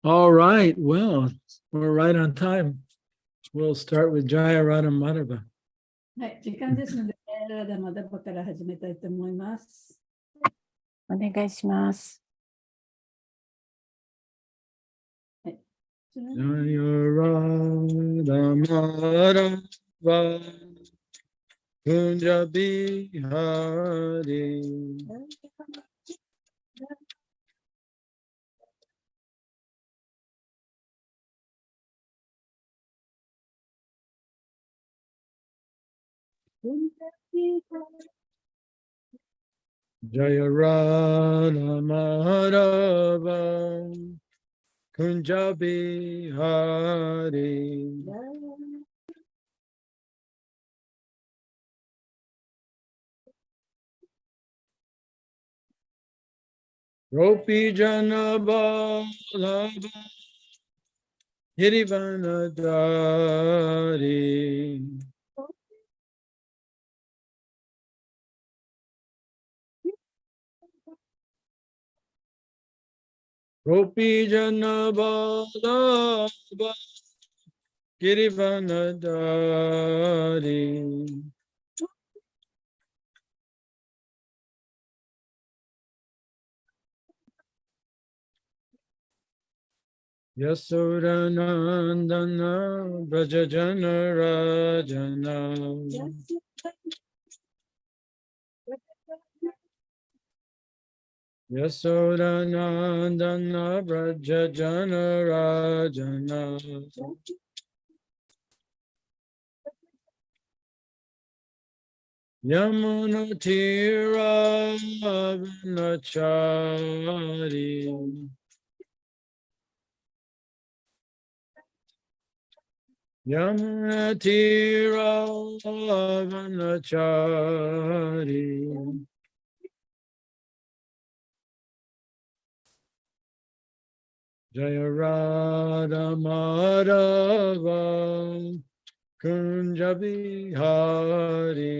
All right, well, we're right on time. We'll start with Jaya Radha Madhava. はい、時間ですので、ラダマダバから始めたいと思います。お願いします。はい。Jaya Radha Madhava Kunja Bihari Jaya Radha Madhava Kunja Bihari Gopi Jana Vallabha Girivanadari Gopi Jana Vallabha Girivanadari Yasodanandana Brajajana Rajana Yasodanandana Brajajana Rajana Yamunatira Vanachari Yamunatira Vanachari Jaya Radha Madhava Kunja Bihari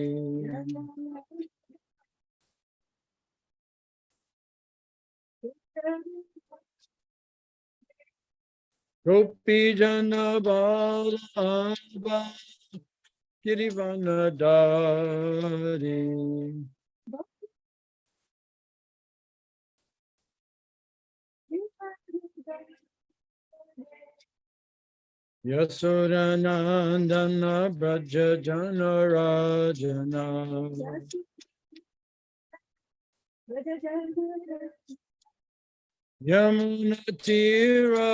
Gopi Jana Vallabha Girivanadari Yasodanandana Brajajana Rajana Yamunatira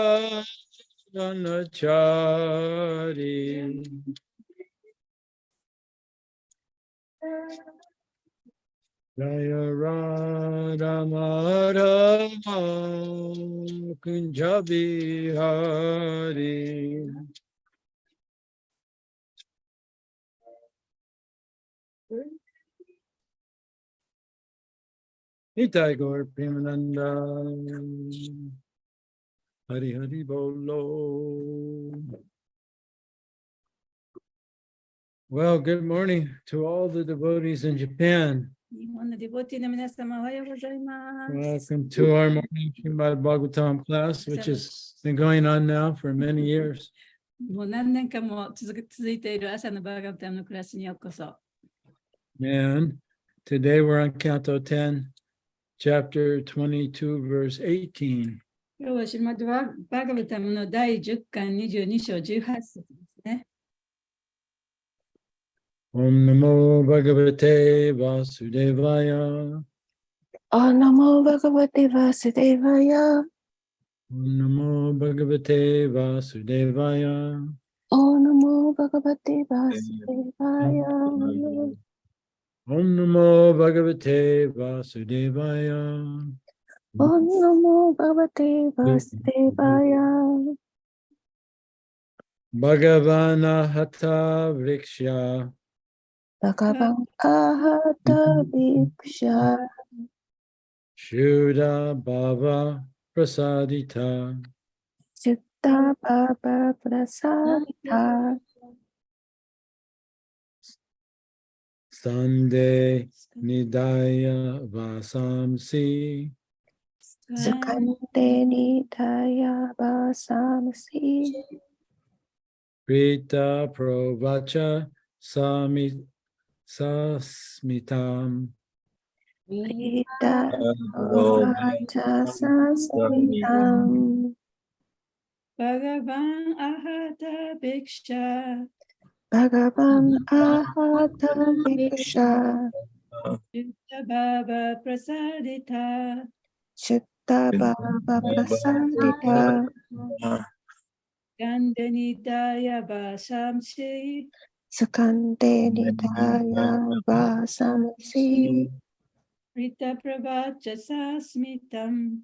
Vanachari Jaya Radha Madhava Kunja Bihari Nitai Gaur Premananda Hari Hari Bolo. Well, good morning to all the devotees in Japan. 日本のディボティの皆様、おはようございます。 Welcome to our morning Srimad Bhagavatam class, which has been going on now for many years. もう何年間も続いている朝のバーガータムのクラスにようこそ。 And today we're on Canto 10, chapter 22, verse 18. 今日はシリマッドバーガータムの第10巻22章18節ですね。Om Namo Bhagavate Vasudevaya. Om Namo Bhagavate Vasudevaya. Om Namo Bhagavate Vasudevaya. Om Namo Bhagavate Vasudevaya. Om Namo Bhagavate Vasudevaya. Om Namo Bhagavate Vasudevaya. Bhagavana Hatha Vriksha. Bhagavan Ahata Diksha. Shuddha Bhava Prasadita. Sutta Bhava Prasadita. Sande Nidaya Vasamsi. スカンデニダヤバサムシ Prita Provacha Sasmitam リタオバチャサスミタン Bhagavan Ahata Bhiksha バガバンアハタビクシャ Yutta Bhava Prasadita シュッタババプラサンディタ Gandanidaya Vasamsi スカンデニダヤバサムシ Rita Pravacha Sasmitam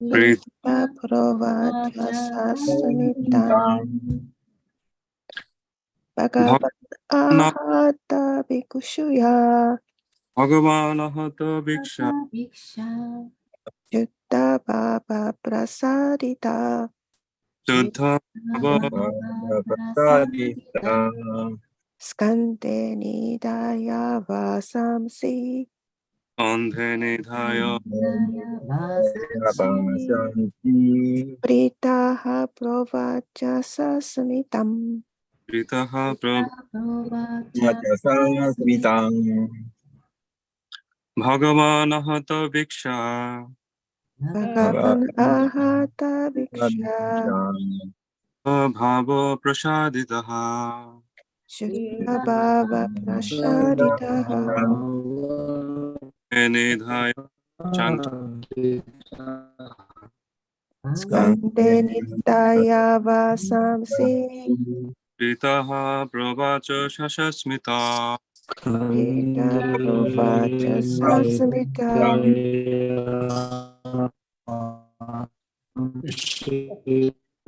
リタプロバチャサスミタンバガバンアハタビクシュヤ Bhagavana Hata Bhiksha シュッタババプラサディタ Shuddha Prasādita スカンデニダヤバサムシ Andhe Nidhaya プリタハプロバチャサスミタン Pritaha Bhagavana Hata Bhiksha バガバンアハタビクシャ Bhava Prasaditaha シュッタババプラシャディタハ Nidhaya Chant スカンデニダヤバサムシ Pritaha Pravacha Shashasmita リタプロバチャサスミタン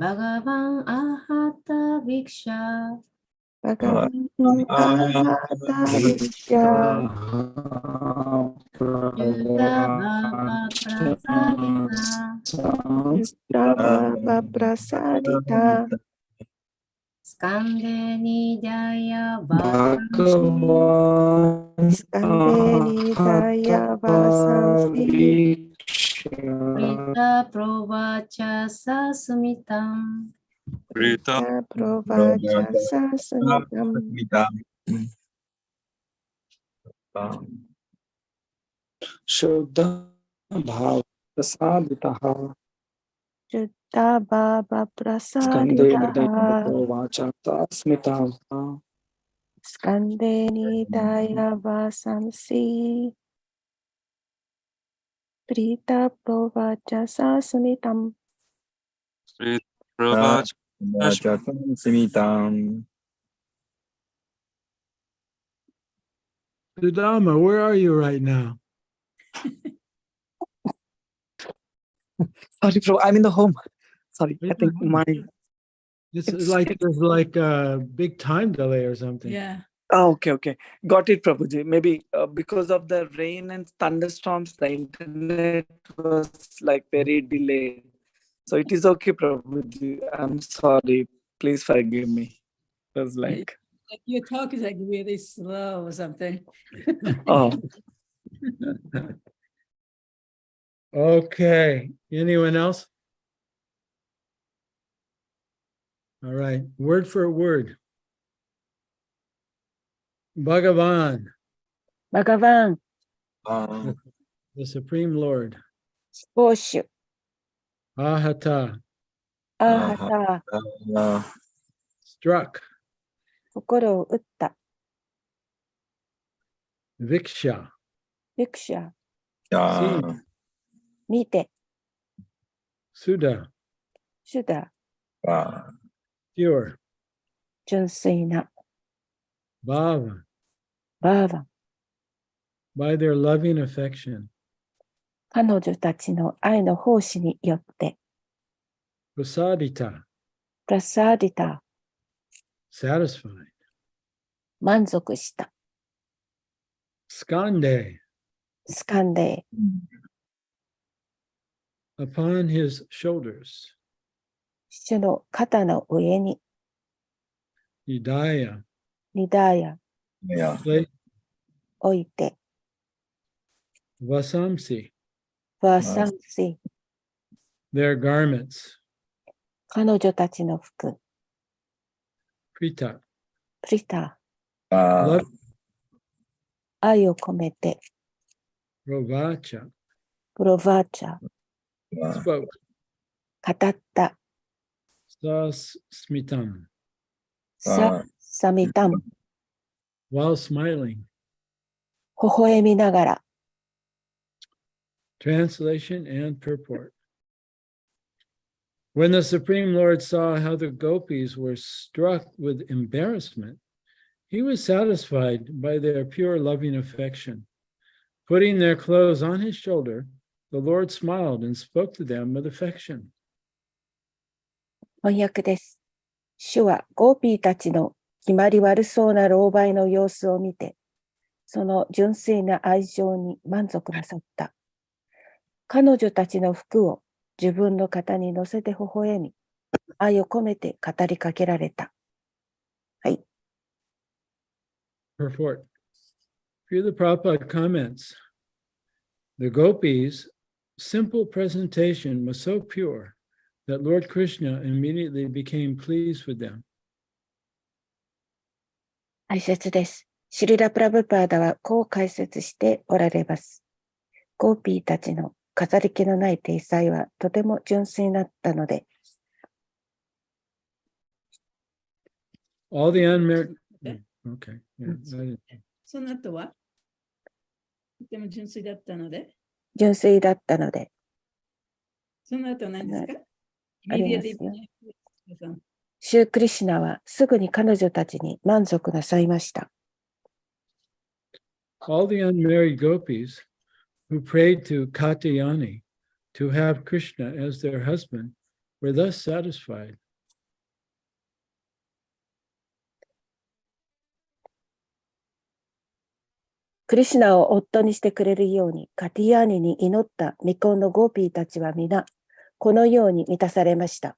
Bhagavan Ahata Bhiksha バガバンアハタビクシャ Yuddha Bhava Prasadita シュッタババプラサディタ Skande Nidaya Bhava スカンデニダヤバサムシ Prita Provacha Sasmitam Prita プロバチャサスミタン Shuddha Bhava Prasaditaha シュッタババプラサディ Skande タ Nidaya ハ Vacha Tasmitam スカンデニダヤバサムシプリタプロバチャサスミタン Prita Pravacha Sudama, where are you right now? Sorry, bro, I'm in the home. Sorry, Are I think you- my. It's It's- like there's like a big time delay or something. Yeah. Oh, okay. Got it, Prabhuji. Maybe because of the rain and thunderstorms, the internet was like very delayed. So it is okay, Prabhuji. I'm sorry. Please forgive me. It was like, Like your talk is like really slow or something. oh, Okay. Anyone else? All right. Word for word. Bhagavan, バガバン the Supreme Lord. スポーシュ Ahata, アハタ struck. 心を打った Viksha, ビクシャ seen. 見て Sudha, シュダ pure. 純粋な Bhava, バーバン by their loving affection. 彼女たちの愛の奉仕によって Prasadita, プラサーディタ satisfied. 満足した Skande, スカンデ upon his shoulders. 主の肩の上に Hidaya, ニダーヤ place 置いて Vasamsi, ワサンシ their garments. 彼女たちの服、 Prita. プリタ、 Love 愛を込めて、 Rovacha. プロバーチャ、 Spoke. 語った、 Sasmitam. サミタン、 While smiling. 微笑みながら、 Translation and purport. When the Supreme Lord saw how the gopis were struck with embarrassment, he was satisfied by their pure loving affection. Putting their clothes on his shoulder, the Lord smiled and spoke to them with affection. 翻訳です。主はゴーピーたちの決まり悪そうな狼狽の様子を見て、その純粋な愛情に満足なさった。彼女たちの服を自分の肩に乗せて微笑み、愛を込めて語りかけられた。はい。 Purport. Srila Prabhupada comments, the gopis' simple presentation was so pure that Lord Krishna immediately became pleased with them. 解説です。シリラ・プラブパーダはこう解説しておられます。ゴーピーたちの飾り気のない体裁はとても純粋だったので、 All the unmarried. Okay. Okay. Yeah, その後はとても純粋だったので、純粋だったので、その後何ですか？ありますよ。 Immediately- シュークリシナはすぐに彼女たちに満足なさいました。 all the unmarried gopis who prayed to Katyayani to have Krishna as their husband were thus satisfied. クリシナを夫にしてくれるようにカティヤーニに祈った未婚のゴーピーたちは皆このように満たされました。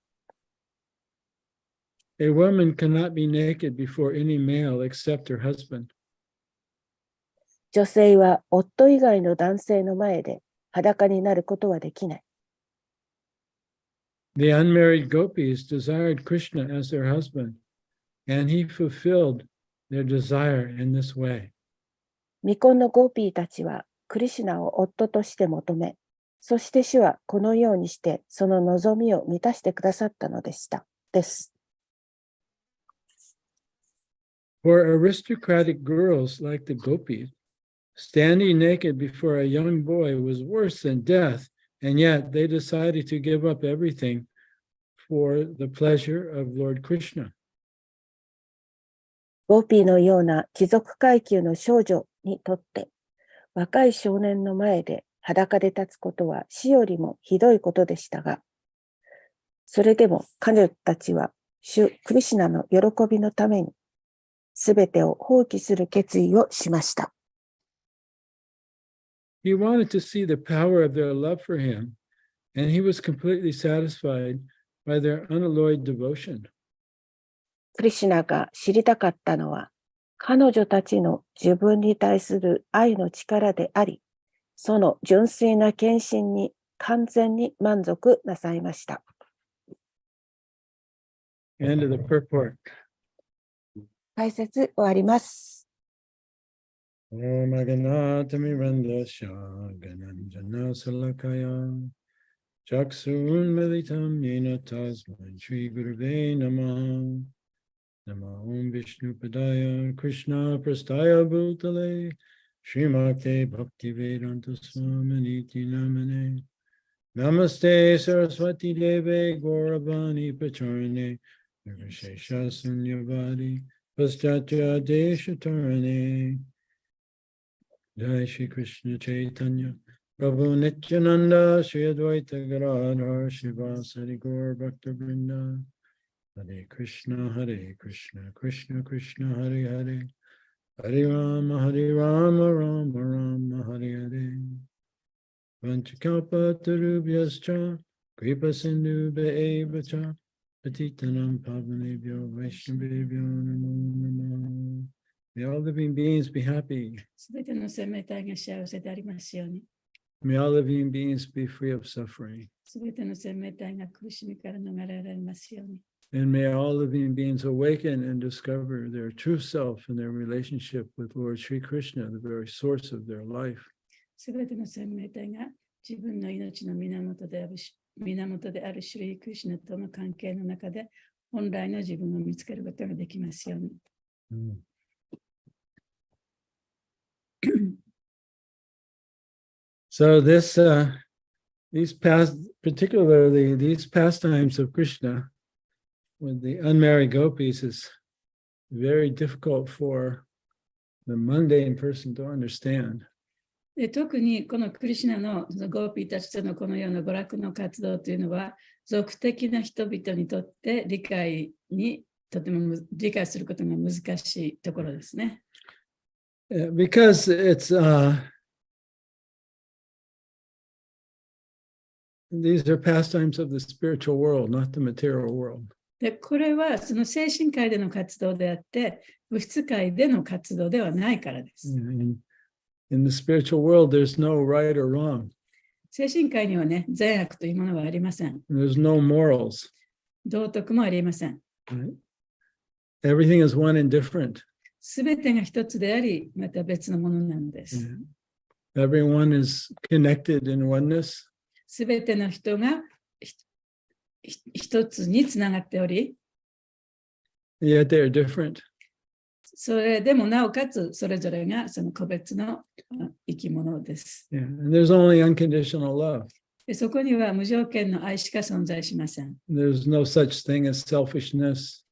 A woman cannot be naked before any male except her husband. 女性は夫以外の男性の前で裸になることはできない。 The unmarried gopis desired Krishna as their husband, and he fulfilled their desire in this way. 未婚のゴーピーたちはクリシナを夫として求め、そして主はこのようにしてその望みを満たしてくださったのでした。です。 For aristocratic girls like the gopis, standing naked before a young boy was worse than death, and yet they decided to give up everything for the pleasure of Lord Krishna. ゴーピーのような貴族階級の少女にとって、若い少年の前で裸で立つことは死よりもひどいことでしたが、それでも彼女たちは主クリシナの喜びのために、すべてを放棄する決意をしました。 He wanted to see the power of their love for him, and he was completely satisfied by their unalloyed devotion. クリシナが知りたかったのは、彼女たちの自分に対する愛の力であり、その純粋な献身に完全に満足なさいました。 End of the purport. 解説終わります。 Om Aganata Mirandasya Gananjana Salakaya Chaksun Militam Yena Tasman Shri Gurave Namaha Nama Om Vishnu Padaya Krishna Prastaya Bhutale Srimate Bhakti Vedanta Swaminiti Namane Namaste Saraswati Deve Gauravani Pacharane Nirvishesha Sunyavadi Paschatya Deshatarane Jai Shri Krishna Chaitanya Prabhu Nityananda Shri Advaita Gadadhar Shivasari Gaur Bhakta Vrinda Hare Krishna Krishna Krishna Hare Hare Hare Rama Rama Rama Hare Hare Vanchakalpa Tarubhyascha Kripa Sindhu Be'evacha Patitanam Pavanebhyo Vaishnavebhyo Namo Namo. May all living beings be happy. すべての生命体が幸せでありますように。May all living beings be free of suffering. すべての生命体が苦しみから逃れられますように。And may all living beings awaken and discover their true self in their relationship with Lord Sri Krishna, the very source of their life. すべての生命体が自分の命の源であるシュリー・クリシュナとの関係の中で本来の自分を見つけることができますように。So particularly these pastimes of Krishna with the unmarried gopis is very difficult for the mundane person to understand. で特にこのクリシュナのゴーピーたちとのこのような娯楽の活動というのは、俗的な人々にとってとても理解することが難しいところですね。Because these are pastimes of the spiritual world, not the material world. でこれはその精神界での活動であって、物質界での活動ではないからです。In the spiritual world, there's no right or wrong. 精神界にはね、善悪というものはありません。There's no morals. 道徳もありません。Right? Everything is one and different. すべてが一つであり、また別のものなのです。Everyone is connected in oneness. すべての人が一つにつながっており、Yet they're different. それでもなおかつそれぞれがその個別の生き物です。Yeah. And there's only unconditional love. でそこには無条件の愛しか存在しません。There's no such thing as selfishness.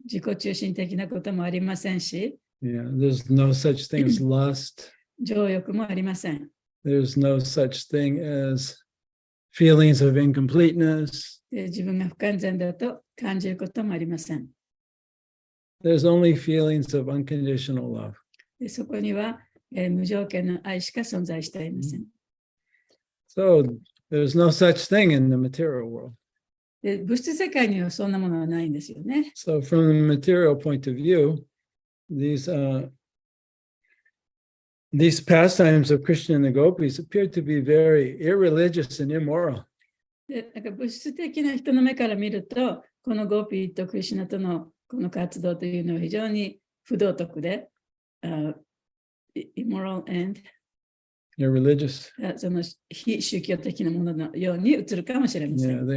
自己中心的なこともありませんし、Yeah. There's no such thing as lust. 情欲もありません。There's no such thing as feelings of incompleteness. で自分が不完全だと感じることもありません。There's only feelings of unconditional love. でそこには、無条件の愛しか存在していません。So there's no such thing in the material world. で物質世界にはそんなものはないんですよね。So from the material point of view, these pastimes of Krishna and the gopis appear to be very irreligious and immoral. でなんか物質的な人の目から見ると、このゴーピーとクリシュナとのこの活動というのは非常に不道徳で、immoral and Irreligious. その非宗教的なもののように映るかもしれませ Yeah, ん。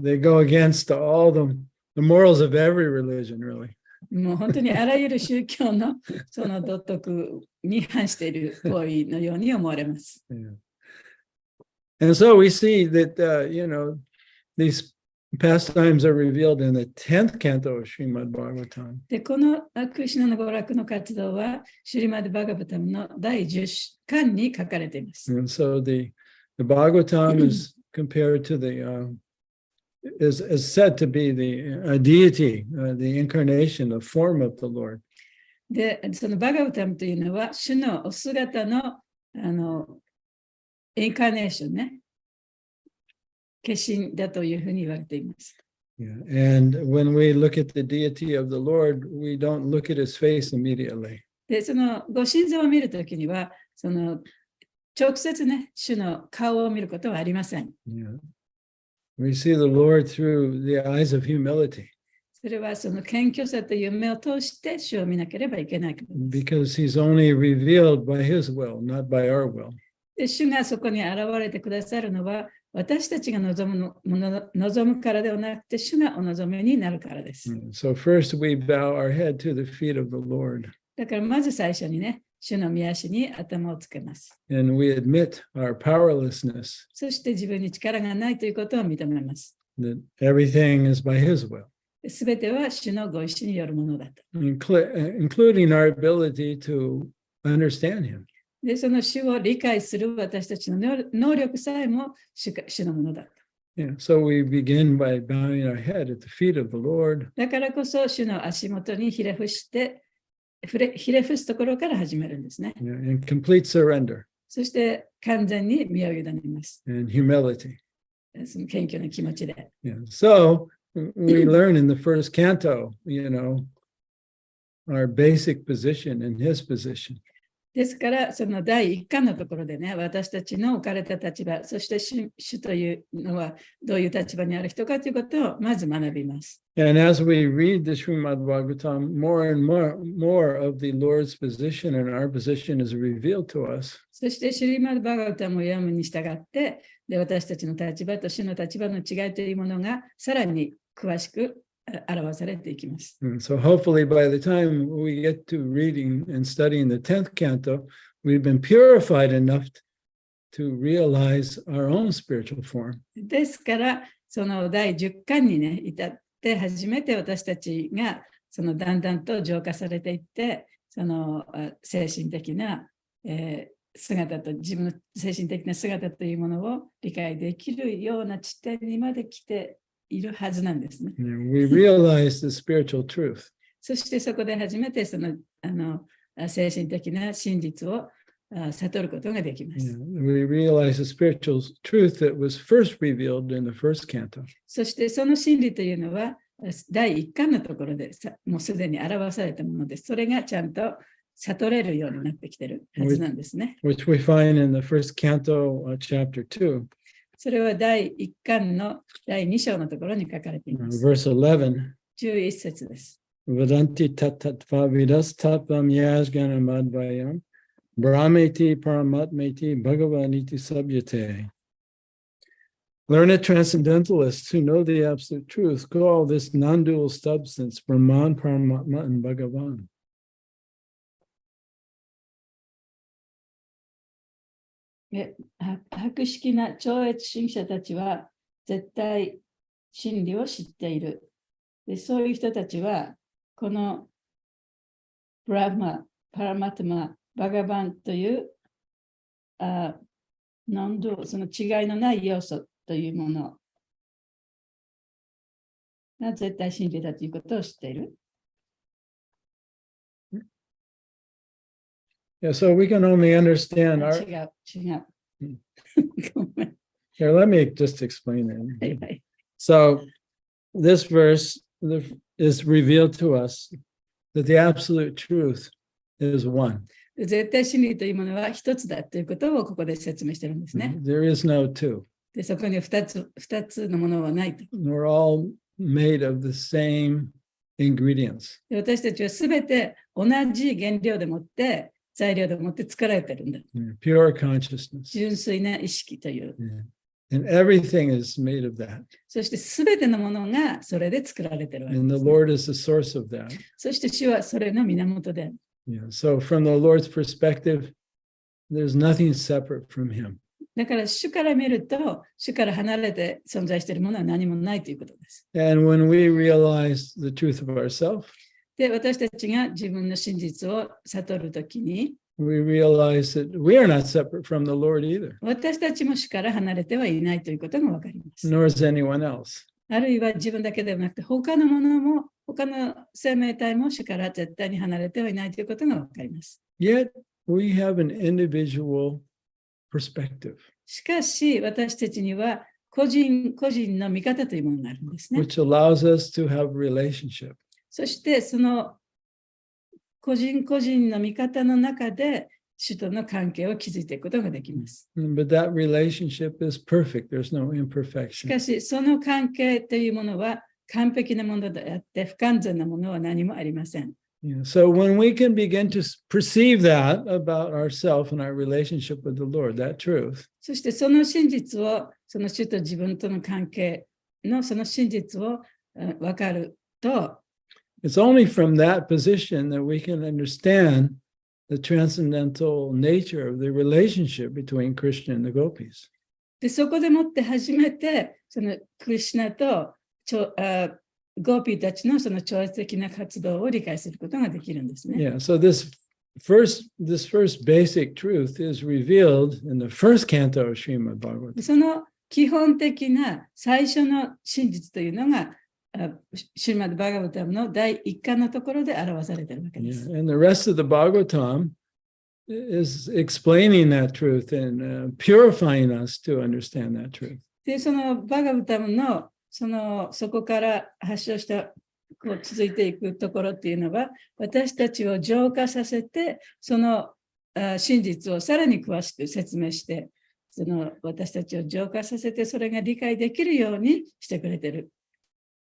they go against all the morals of every religion, really. もう本当にあらゆる宗教のその道徳に反している行為のように思われます。Yeah. And so we see that, these pastimes are revealed in the 10th canto of Srimad Bhagavatam. で、このクリシュナの娯楽の活動は、シュリマド・バガバタムの第10巻に書かれています。And so the Bhagavatam is compared to is said to be the deity, the incarnation, the form of the Lord. で、そのバガバタムというのは、主のお姿の、インカーネーションね。化身だというふうに言われています。Yeah. And when we look at the deity of the Lord, we don't look at his face immediately. で、そのご神像を見るときには、その直接ね、主の顔を見ることはありません。Yeah. We see the Lord through the eyes of humility. それはその謙虚さという目を通して主を見なければいけないからです。Because he's only revealed by his will, not by our will. で、主がそこに現れてくださるのは、私たちが望むからではなくて、主がお望みになるからです。So first we bow our head to the feet of the Lord. だからまず最初にね、主の御足に頭をつけます。And we admit our powerlessness. そして自分に力がないということを認めます。That everything is by his will. すべては主のご意志によるものだと。Including our ability to understand him. で、その主を理解する私たちの能力さえも主のものだと。Yeah, so we begin by bowing our head at the feet of the Lord. だからこそ主の足元にひれ伏すところから始めるんですね。Yeah, in complete surrender そして完全に身を委ねます。and humility. その謙虚な気持ちで。Yeah. So we learn in the first canto, our basic position and his position. ですから、その第一巻のところでね、私たちの置かれた立場、そして主というのはどういう立場にある人かということをまず学びます。And as we read the Srimad Bhagavatam, more and more of the Lord's position and our position is revealed to us. そして、シュリマド・バガバタムを読むに従って、で私たちの立場と主の立場の違いというものがさらに詳しく表されていきます。And so hopefully by the time we get to reading and studying the 10th canto, we've been purified enough to realize our own spiritual form. ですから、その第10巻にね、至って初めて私たちがそのだんだんと浄化されていって、その精神的な、姿と自分の精神的な姿というものを理解できるような地点にまで来ているはずなんですね。We realize the spiritual truth. そしてそこで初めてその精神的な真実を悟ることができます。We realize the spiritual truth that was first revealed in the first canto. そしてその真理というのは第一巻のところでもうすでに表されたものです。それがちゃんと悟れるようになってきているはずなんですね。Which we find in the first canto, chapter 2. それは第一巻の第2章のところに書かれています。Verse 11. 11節です。Vedanti tatatva vidas tatvam yajgana madvayam brahmeti paramatmeti bhagavaniti sabhyate. Learned transcendentalists who know the absolute truth call this non-dual substance Brahman, Paramatma, and Bhagavan. 博識な超越主義者たちは絶対真理を知っている。でそういう人たちはこのブラフマ、パラマタマ、バガバンというノンドゥその違いのない要素というものが絶対真理だということを知っている。Yeah, so we can only understand our. 違う。Here, let me just explain it. はいはい。So, this verse is revealed to us that the absolute truth is one. 絶対真理というものは一つだということをここで説明しているんですね。There is no two. でそこに二つのものはないと。We're all made of the same ingredients. で私たちはすべて同じ原料でもって材料でもって作られてるんだ。Pure consciousness. 純粋な意識という。And everything is made of that. そしてすべてのものがそれで作られてるわけで And す、 the Lord is the source of that. そして主はそれの源である。So from the Lord's perspective, there's nothing separate from Him. だから主から見ると、主から離れて存在しているものは何もないということです。And when we realize the truth of ourselves, で、私たちが自分の真実を悟るときに、we realize that we are not separate from the Lord either, 私たちも主から離れてはいないということがわかります。nor is anyone else. あるいは自分だけではなくて、他のものも、他の生命体も主から絶対に離れてはいないということがわかります。Yet we have an individual perspective, しかし、私たちには個人の見方というものがあるんですね。 which allows us to have relationship. そして、その個人の見方の中で、主との関係を築いていくことができます。But that relationship is perfect. There's no し imperfection. かし、その関係というものは完璧なものであって、不完全なものは何もありません。So when we can begin to perceive that about ourselves and our relationship with the Lord, that truth, そしてその真実を、その主と自分との関係のその真実を分かると、it's only from that position that we can understand the transcendental nature of the relationship between Krishna and the gopis. でそこでもって初めて、そのクリシュナとゴーピーたちのその超越的な活動を理解することができるんですね。Yeah, so this first basic truth is revealed in the first canto of Srimad Bhagavatam. その基本的な最初の真実というのが、シュリマッド・バガバタムの第一巻のところで表されているわけで Yeah, す。 and the rest of the Bhagavatam is explaining that truth and purifying us to understand that truth. で、そのバガバタムのそこから発祥したこう続いていくところっていうのは、私たちを浄化させて、その真実をさらに詳しく説明して、その私たちを浄化させて、それが理解できるようにしてくれている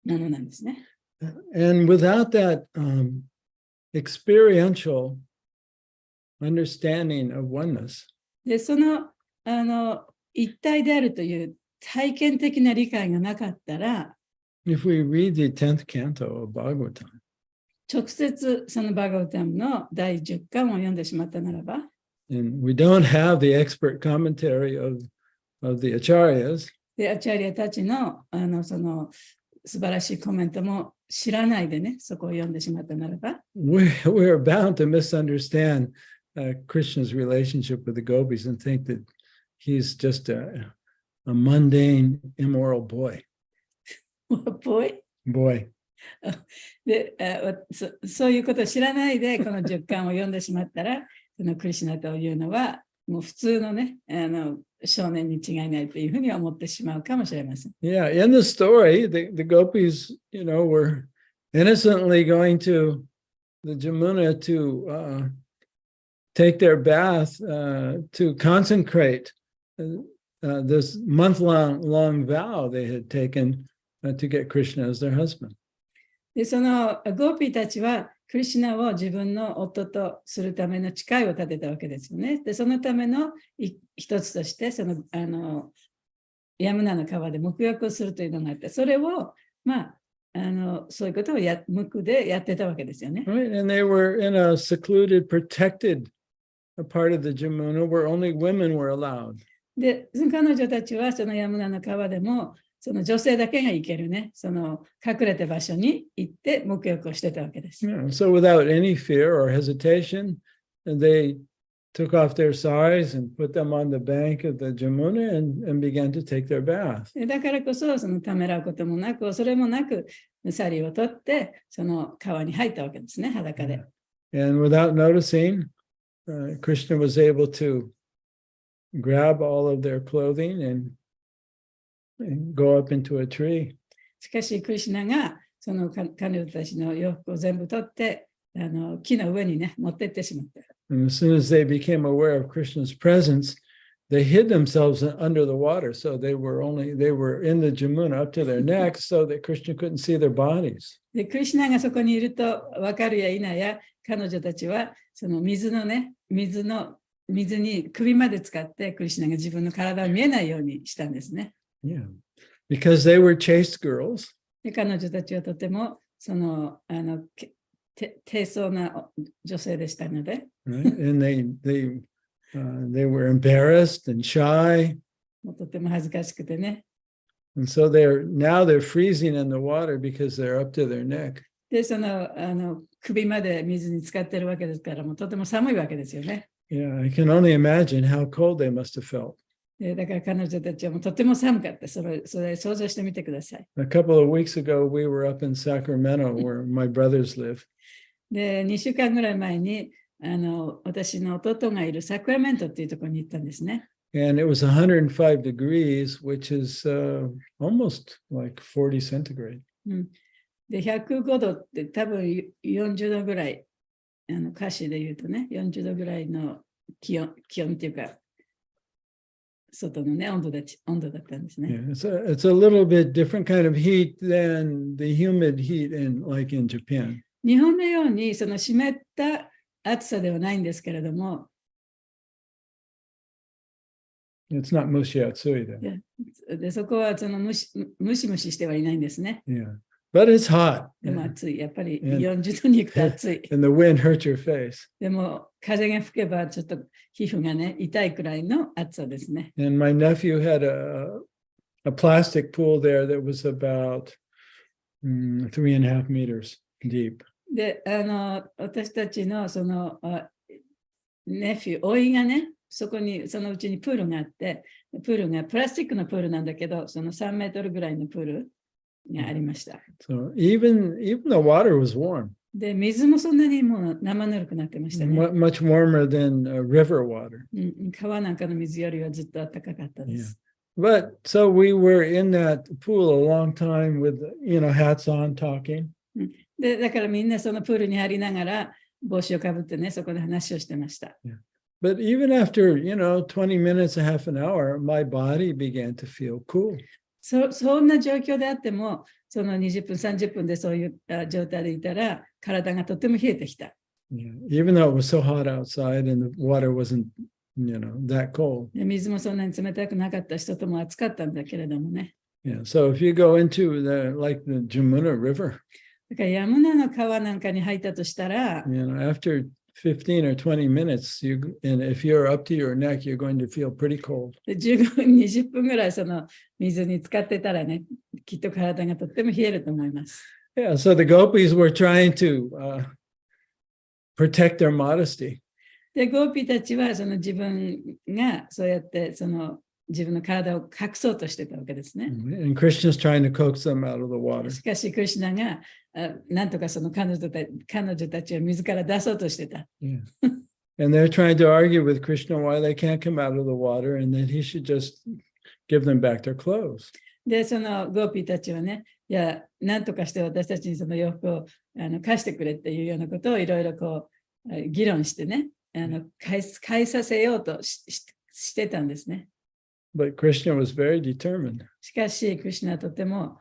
ものなんですね。And without that experiential understanding of oneness, で、その、一体であるという体験的な理解がなかったら、if we read the 10th canto of Bhagavatam, 直接そのバガウタムの第10巻を読んでしまったならば、and we don't have the expert commentary of the acharyas, で、アチャリアたちの、その素晴らしいコメントも知らないでね、そこを読んでしまったならば、we're bound to misunderstand Krishna's relationship with the gopis and think that he's just a mundane, immoral boy. ぽい。Boy. で、そういうことを知らないで、この10巻を読んでしまったら、そのクリシュナというのは、もう普通のね、少年に違いないというふうに思ってしまうかもしれません。Yeah, in the story, the gopis, were innocently going to the Jamuna to take their bath, to consecrate this month-long vow they had taken to get Krishna as their husband. で、そのゴーピーたちは、クリシュナを自分の夫とするための誓いを立てたわけですよね。で、そのための一つとして、その、ヤムナの川で沐浴をするというのがあって、それを、そういうことを無垢でやってたわけですよね。Right, and they were in a secluded, protected part of the Jamuna where only women were allowed. で、彼女たちはそのヤムナの川でも、その女性だけが行けるね、その隠れた場所に行って沐浴をしてたわけです。Yeah, so without any fear or hesitation, they took off their saris and put them on the bank of the Jamuna and began to take their bath. だからこそ、そのためらうこともなく、それもなく、サリを取って、その川に入ったわけですね、裸で。And without noticing, Krishna was able to grab all of their clothing and go up into a tree. しかし、クリシュナがその彼女たちの洋服を全部取って、木の上にね、持ってってしまった。And as soon as they became aware of Krishna's presence, they hid themselves under the water. So they were in the Jamuna up to their necks so that Krishna couldn't see their bodies. で、クリシュナがそこにいると分かるや否や、彼女たちはその水に首まで使って、クリシュナが自分の体を見えないようにしたんですね。Yeah, because they were chaste girls. で、彼女たちはとてもその低層な女性でしたので、Right? And they were embarrassed and shy. もうとても恥ずかしくてね。And so they're freezing in the water because they're up to their neck. で、その首まで水に浸かってるわけですから、もうとても寒いわけですよね。Yeah, I can only imagine how cold they must have felt. だから彼女たちはもうとても寒かった。それ想像してみてください。A couple of weeks ago, we were up in Sacramento where my brothers live. で、2週間ぐらい前に私の弟がいるサクラメントっていうところに行ったんですね。And it was 105 degrees, which is almost like 40 centigrade. で、105度って多分40度ぐらい、歌詞で言うとね、40度ぐらいの気温っていうか、外のね、温度だったんですね。Yeah, it's a little bit different kind of heat than the humid heat like in Japan. 日本のようにその湿った暑さではないんですけれども、It's not mushiatsui then. でそこはそのムシムシしてはいないんですね。Yeah, but it's hot. でも暑い。やっぱり40度に行くと暑い。 And the wind hurts your face. でも風が吹けばちょっと皮膚がね、痛いくらいの暑さですね。And my nephew had a plastic pool there that was about 3.5 meters deep. で、私たちのそのネフィー、甥がね、そのうちにプールがあって、プールがプラスチックのプールなんだけど、その3メートルぐらいのプールがありました。So even the water was warm. で、水もそんなにもう生ぬるくなってましたね。Much warmer than river water. 川なんかの水よりはずっと暖かかったです。But so we were in that pool a long time with, hats on talking. で、だからみんなそのプールに入りながら帽子をかぶってね、そこで話をしてました。But even after, 20 minutes, a half an hour, my body began to feel cool. そんな状況であっても、その20分、30分でそういう状態でいたら、体がとても冷えてきた。Yeah. Even though it was so hot outside and the water wasn't, that cold. で水もそんなに冷たくなかったし、外も暑かったんだけれどもね。Yeah. So if you go into the Jamuna River, だからヤムナの川なんかに入ったとしたら、after 15 or 20 minutes, and if you're up to your neck, you're going to feel pretty cold. 15分、20分ぐらいその水に浸かってたらね、きっと体がとっても冷えると思います。Yeah. So the gopis were trying to protect their modesty. で、ゴーピーたちはその自分がそうやってその自分の体を隠そうとしてたわけですね。And Krishna's trying to coax them out of the water. しかし、クリシュナがなんとかその彼女たちを水から出そうとしてた。Yeah. And they're trying to argue with Krishna why they can't come out of the water and that he should just give them back their clothes. で、そのゴーピーたちはね、いや、なんとかして私たちにその洋服を貸してくれっていうようなことをいろいろこう議論してね、返させようとしてたんですね。But Krishna was very determined. しかし、クリシュナはとても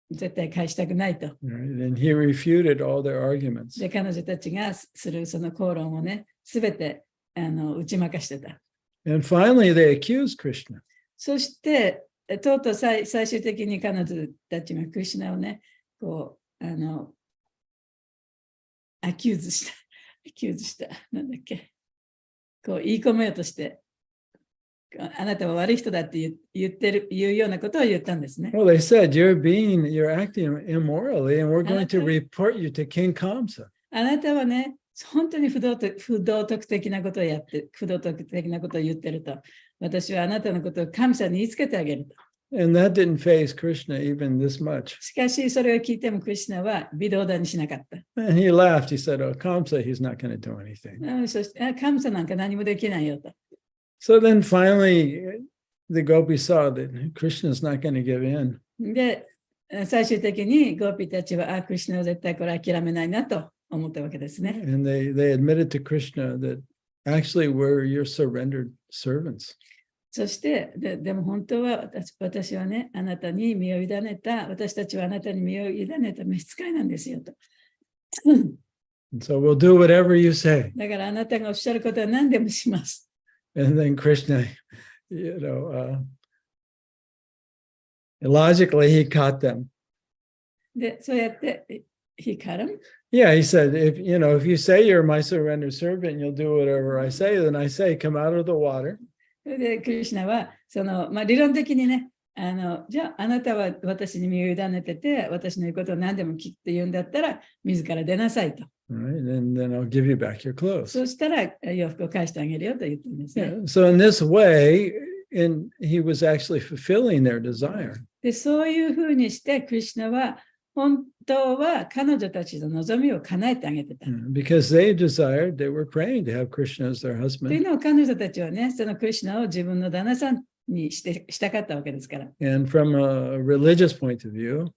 絶対返したくないと。Right? And he refuted all their arguments. で、彼女たちがするその口論をね、すべて打ち負かしてた。And finally, they accused Krishna. そして、とうとう最終的に彼女たちがクリシュナをね、こう、アキューズした、なんだっけ、こう言い込めようとして、あなたは悪い人だって言うようなことを言ったんですね。Well, they said, you're acting immorally, and we're going to report you to King Kamsa. あなたはね、本当に不道徳的なことをやって、不道徳的なことを言ってると、私はあなたのことを神様に言いつけてあげると。And that didn't faze Krishna even this much. しかし、それを聞いてもクリシュナは微動だにしなかった。And he laughed. He said, oh, Kamsa, he's not going to do anything. そして神様なんか何もできないよと。So then finally, the gopis saw that Krishna's not going to give in. で、最終的にゴーピーたちは、クリシュナは絶対これ諦めないなと思ったわけですね。And they admitted to Krishna that actually we're your surrendered servants. そして、でも本当は私はね、あなたに身を委ねた、私たちはあなたに身を委ねた召使いなんですよと。And so we'll do whatever you say. だからあなたがおっしゃることは何でもします。And then Krishna, logically he caught them. で、そうやって、he caught him? Yeah, he said, if you say you're my surrendered servant, you'll do whatever I say, then I say, come out of the water. で、クリシュナは、理論的にね、じゃあ、あなたは私に身を委ねてて、私の言うことを何でも聞くって言うんだったら、自ら出なさいと。Right, and then I'll give you back your clothes. そうしたら、洋服を返してあげるよと言ってるんですね。Yeah, so in this way, he was actually fulfilling their desire. で、そういうふうにして、クリシュナは、本当は彼女たちの望みを叶えてあげてた。Because they were praying to have Krishna as their という husband. のを彼女たちはね、そのクリシュナを自分の旦那さんにしたかったわけですから。And from a religious point of view,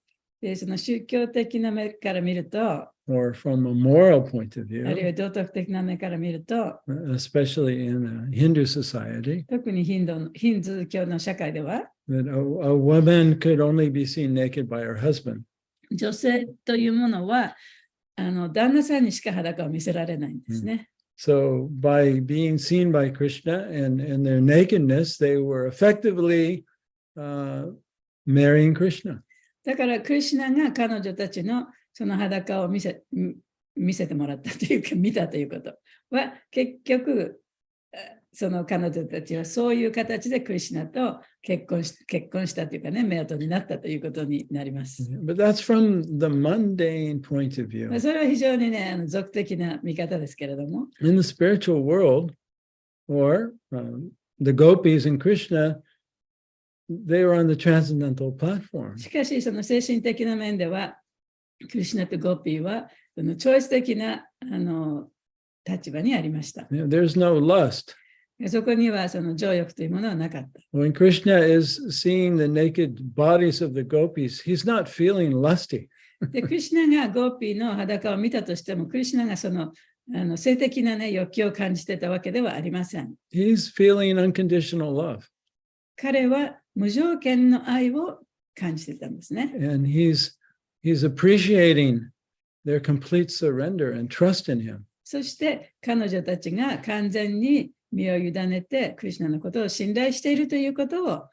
で、その宗教的な目から見ると、or from a moral point of あるい view, は道徳的な目から見ると、 especially in a Hindu society, 特にヒンドゥー教の社会では、that a woman could only be seen naked by her husband. 女性というものは旦那さんにしか裸を見せられないんですね。So by being seen by Krishna and their nakedness, they were effectively marrying Krishna. だからクリシュナが彼女たちのその裸を見せてもらったというか見たということは結局その彼女たちはそういう形でクリシュナと結婚したというかね、夫婦になったということになります。But that's from the mundane point of view. それは非常にね、俗的な見方ですけれども。In the spiritual world, or the gopis and Krishna, they were on the transcendental platform. しかし、その精神的な面では、クリシュナとゴーピーはその超越的な立場にありました。There's no lust. そこにはその情欲というものはなかった。When Krishna is seeing the naked bodies of the gopis, he's not feeling lusty. で、クリシュナがゴーピーの裸を見たとしても、クリシュナがその性的な、ね、欲求を感じてたわけではありません。He's feeling unconditional love. 彼は無条件の愛を感じてたんですね。And he's appreciating their complete surrender and trust in him. そして彼女たちが完全に身を委ねてクリシュナのことを信頼しているということを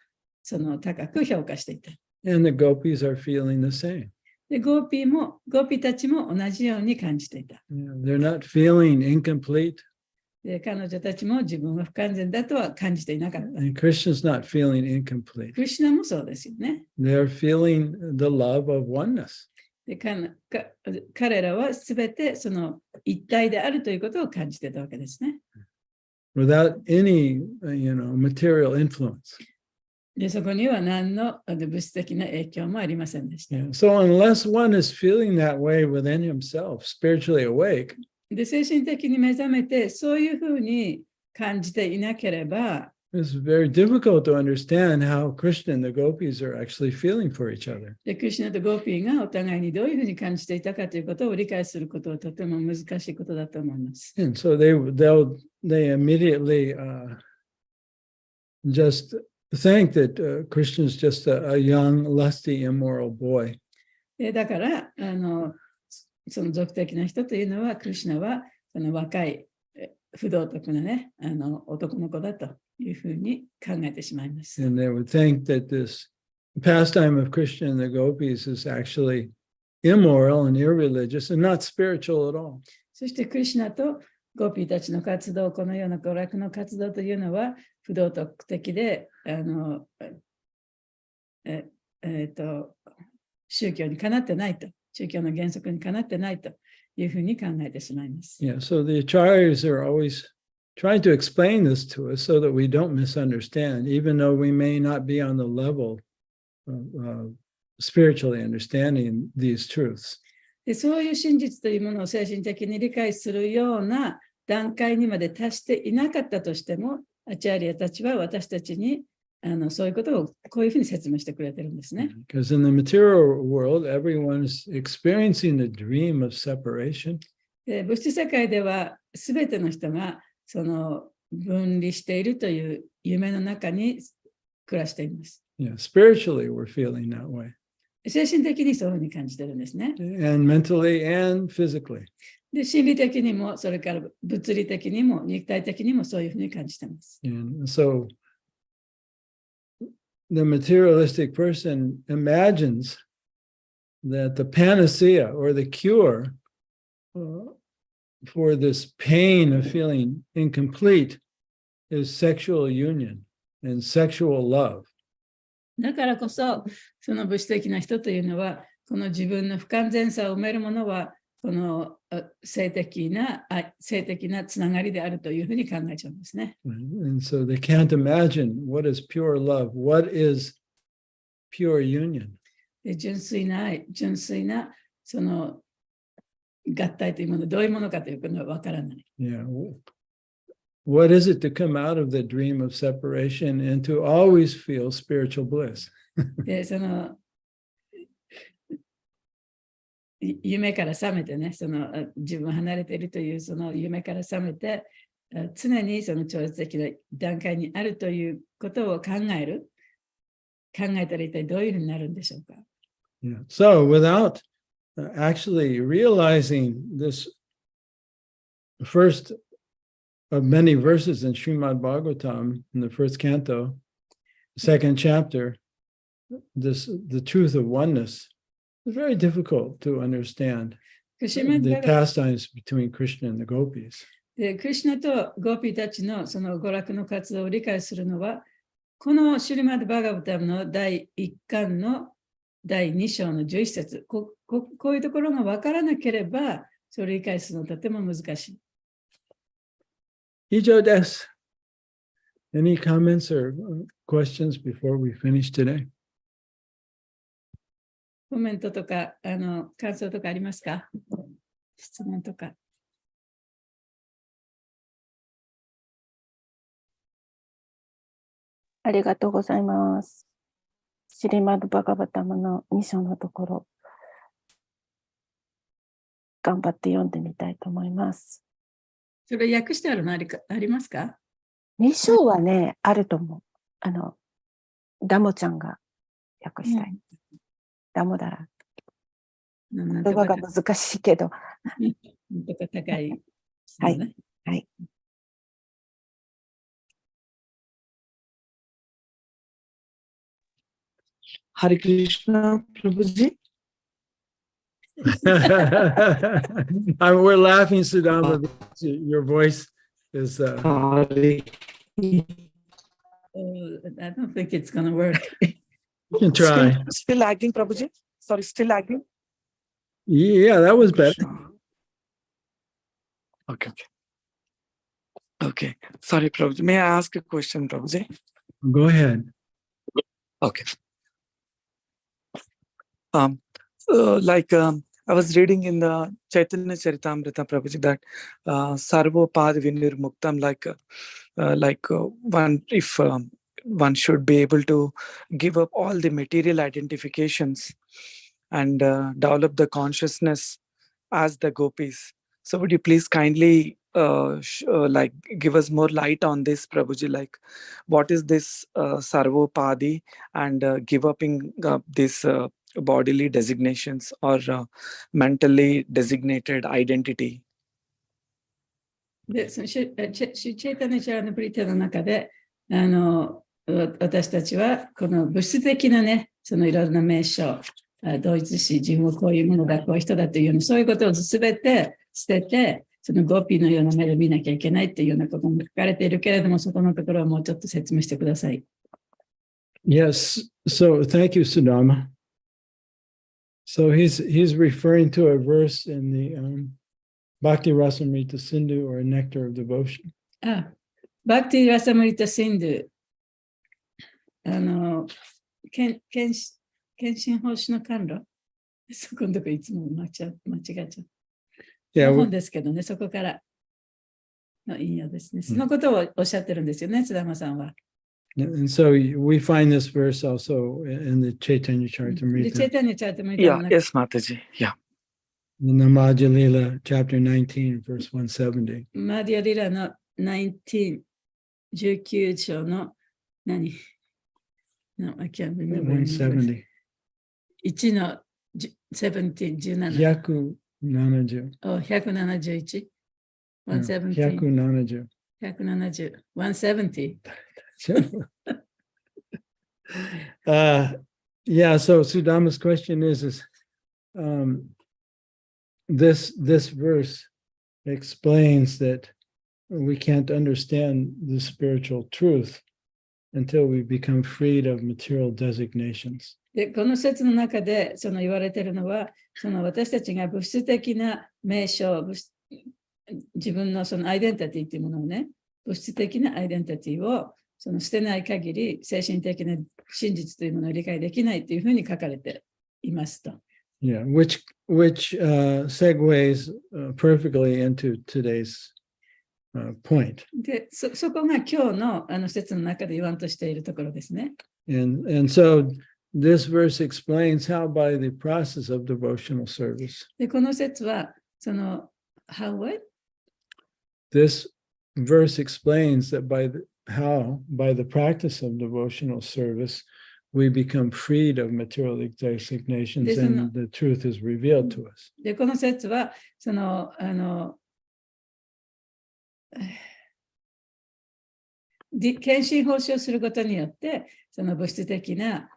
高く評価していた。And the gopis are feeling the same. でゴーピーたちも同じように感じていた。They're not feeling incomplete. で彼女たちも自分は不完全だとは感じていなかった。And Krishna's not feeling incomplete. クリシュナもそうですよね。They're feeling the love of oneness. で彼らはすべてその一体であるということを感じていたわけですね。Without any, material influence. でそこには何の物質的な影響もありませんでした。So unless one is feeling that way within himself, spiritually awake, で精神的に目覚めてそういうふうに感じていなければ、it's very difficult to understand how Krishna and the gopis are actually feeling for each other. でクリシュナとゴーピーがお互いにどういうふうに感じていたかということを理解することはとても難しいことだと思います。And so they immediately just think that Krishna is just a young, lusty, immoral boy. だからその俗的な人というのは、クリシュナはその若い不道徳なね、男の子だというふうに考えてしまいます。And they would think that this pastime of Krishna and the gopis is actually immoral and irreligious and not spiritual at all. そしてクリシュナとゴーピーたちの活動、このような娯楽の活動というのは不道徳的で、宗教にかなってないと。宗教の原則にかなってないというふうに考えてしまいます。Yeah, so the acharyas are always trying to explain this to us so that we don't misunderstand, even though we may not be on the level of spiritually understanding these truths. でそういう真実というものを精神的に理解するような段階にまで達していなかったとしても、アチャーリアたちは私たちにそういうことをこういうふうに説明してくれてるんですね。Because in the material world, everyone is experiencing the dream of separation. 物質世界ではすべての人がその分離しているという夢の中に暮らしています。Yeah, spiritually, we're feeling that way. 精神的にそういうふうに感じてるんですね。And mentally and physically. で心理的にも、それから物理的にも、肉体的にもそういうふうに感じています。And so the materialistic person imagines that the panacea or the cure for this pain of feeling incomplete is sexual union and sexual love. だからこそ、その物質的な人というのは、この自分の不完全さを埋めるものは、この性的なつながりであるというふうに考えちゃうんですね。And so they can't imagine what is pure love, what is pure union. で純粋な愛、純粋なその合体というもの、どういうものかというのは分からない。Yeah. What is it to come out of the dream of separation and to always feel spiritual bliss? でその夢から覚めてね、その自分離れているというその夢から覚めて、常にその超越的な段階にあるということを考えたら一体どういうふうになるんでしょうか。Yeah. So without actually realizing this first of many verses in Srimad Bhagavatam, in the first canto, second chapter, the truth of oneness, it's very difficult to understand the pastimes between Krishna and the gopis. でクリシュナとゴーピーたちのその娯楽の活動を理解するのは、このシュリマッド・バガバタムの第1巻の第2章の11節、こういうところが分からなければ、それを理解するのはとても難しい。以上です。Any comments or questions before we finish today? コメントとか感想とかありますか？質問とか。ありがとうございます。シリマド・バガバタムの2章のところ、頑張って読んでみたいと思います。それ訳してあるのありますか？2章はね、あると思う。ダモちゃんが訳したい。ダモだら。なん言葉が難しいけど。なんとか高い。はいね。はい。Hare Krishna, Prabhuji. We're laughing, Sudama, because your voice is. Hare. I don't think it's gonna work. You can try. Still lagging, Prabhuji. Sorry, still lagging. Yeah, that was better. Okay. Okay. Sorry, Prabhuji. May I ask a question, Prabhuji? Go ahead. Okay. I was reading in the Chaitanya Charitamrita, Prabhuji, that Sarvopad Vinirmuktam, one should be able to give up all the material identifications and develop the consciousness as the gopis. So would you please kindly give us more light on this, Prabhuji? Like, what is this Sarvopadi and give upping this bodily designations or mentally designated identity? で、そのシュチェイタネチャラのプリテの中で、私たちはこの物質的なね、そのいろんな名称、同一視、自分をこういうものだ、こういう人だというような、そういうことをすべて捨てて、そのゴーピーのような目で見なきゃいけないっていうようなことも書かれているけれども、そこのところをもうちょっと説明してください。Yes. So thank you, Sudama. So he's referring to a verse in the Bhakti Rasamrita Sindhu, or Nectar of Devotion. バクティ・ラサムリタ・シンドゥ、献身奉仕の甘露、そこのとこいつも間違えちゃう。Yeah, 本ですけどね、そこからの引用ですね。そのことをおっしゃってるんですよね、津田間さんは。and so we find this verse also in the Chaitanya で、チェ Charitamrita, イタニャチャートムリタ Yeah, の中 yes, Mataji. Yeah. in the Madhya chapter 19, verse 170. マディアリラの19章の何 No, I can't remember. 170. 1の17、17。 170. 171。 170。 170. 170。170。Yeah, so Sudama's question is this verse explains that we can't understand the spiritual truth until we become freed of material designations. で、この説の中でその言われているのは、その私たちが物質的な名称、自分のそのアイデンティティというものをね、物質的なアイデンティティをその捨てない限り、精神的な真実というものを理解できないというふうに書かれていますと。Yeah, which segues perfectly into today's point. で、そこが今日の説の中で言わんとしているところですね。And so this verse explains how by the process of devotional service, で、この説は、その、how what? this verse explains that by the practice of devotional service, we become freed of material designations and the truth is revealed to us. で、この説は、その、献身奉仕をすることによって、その物質的な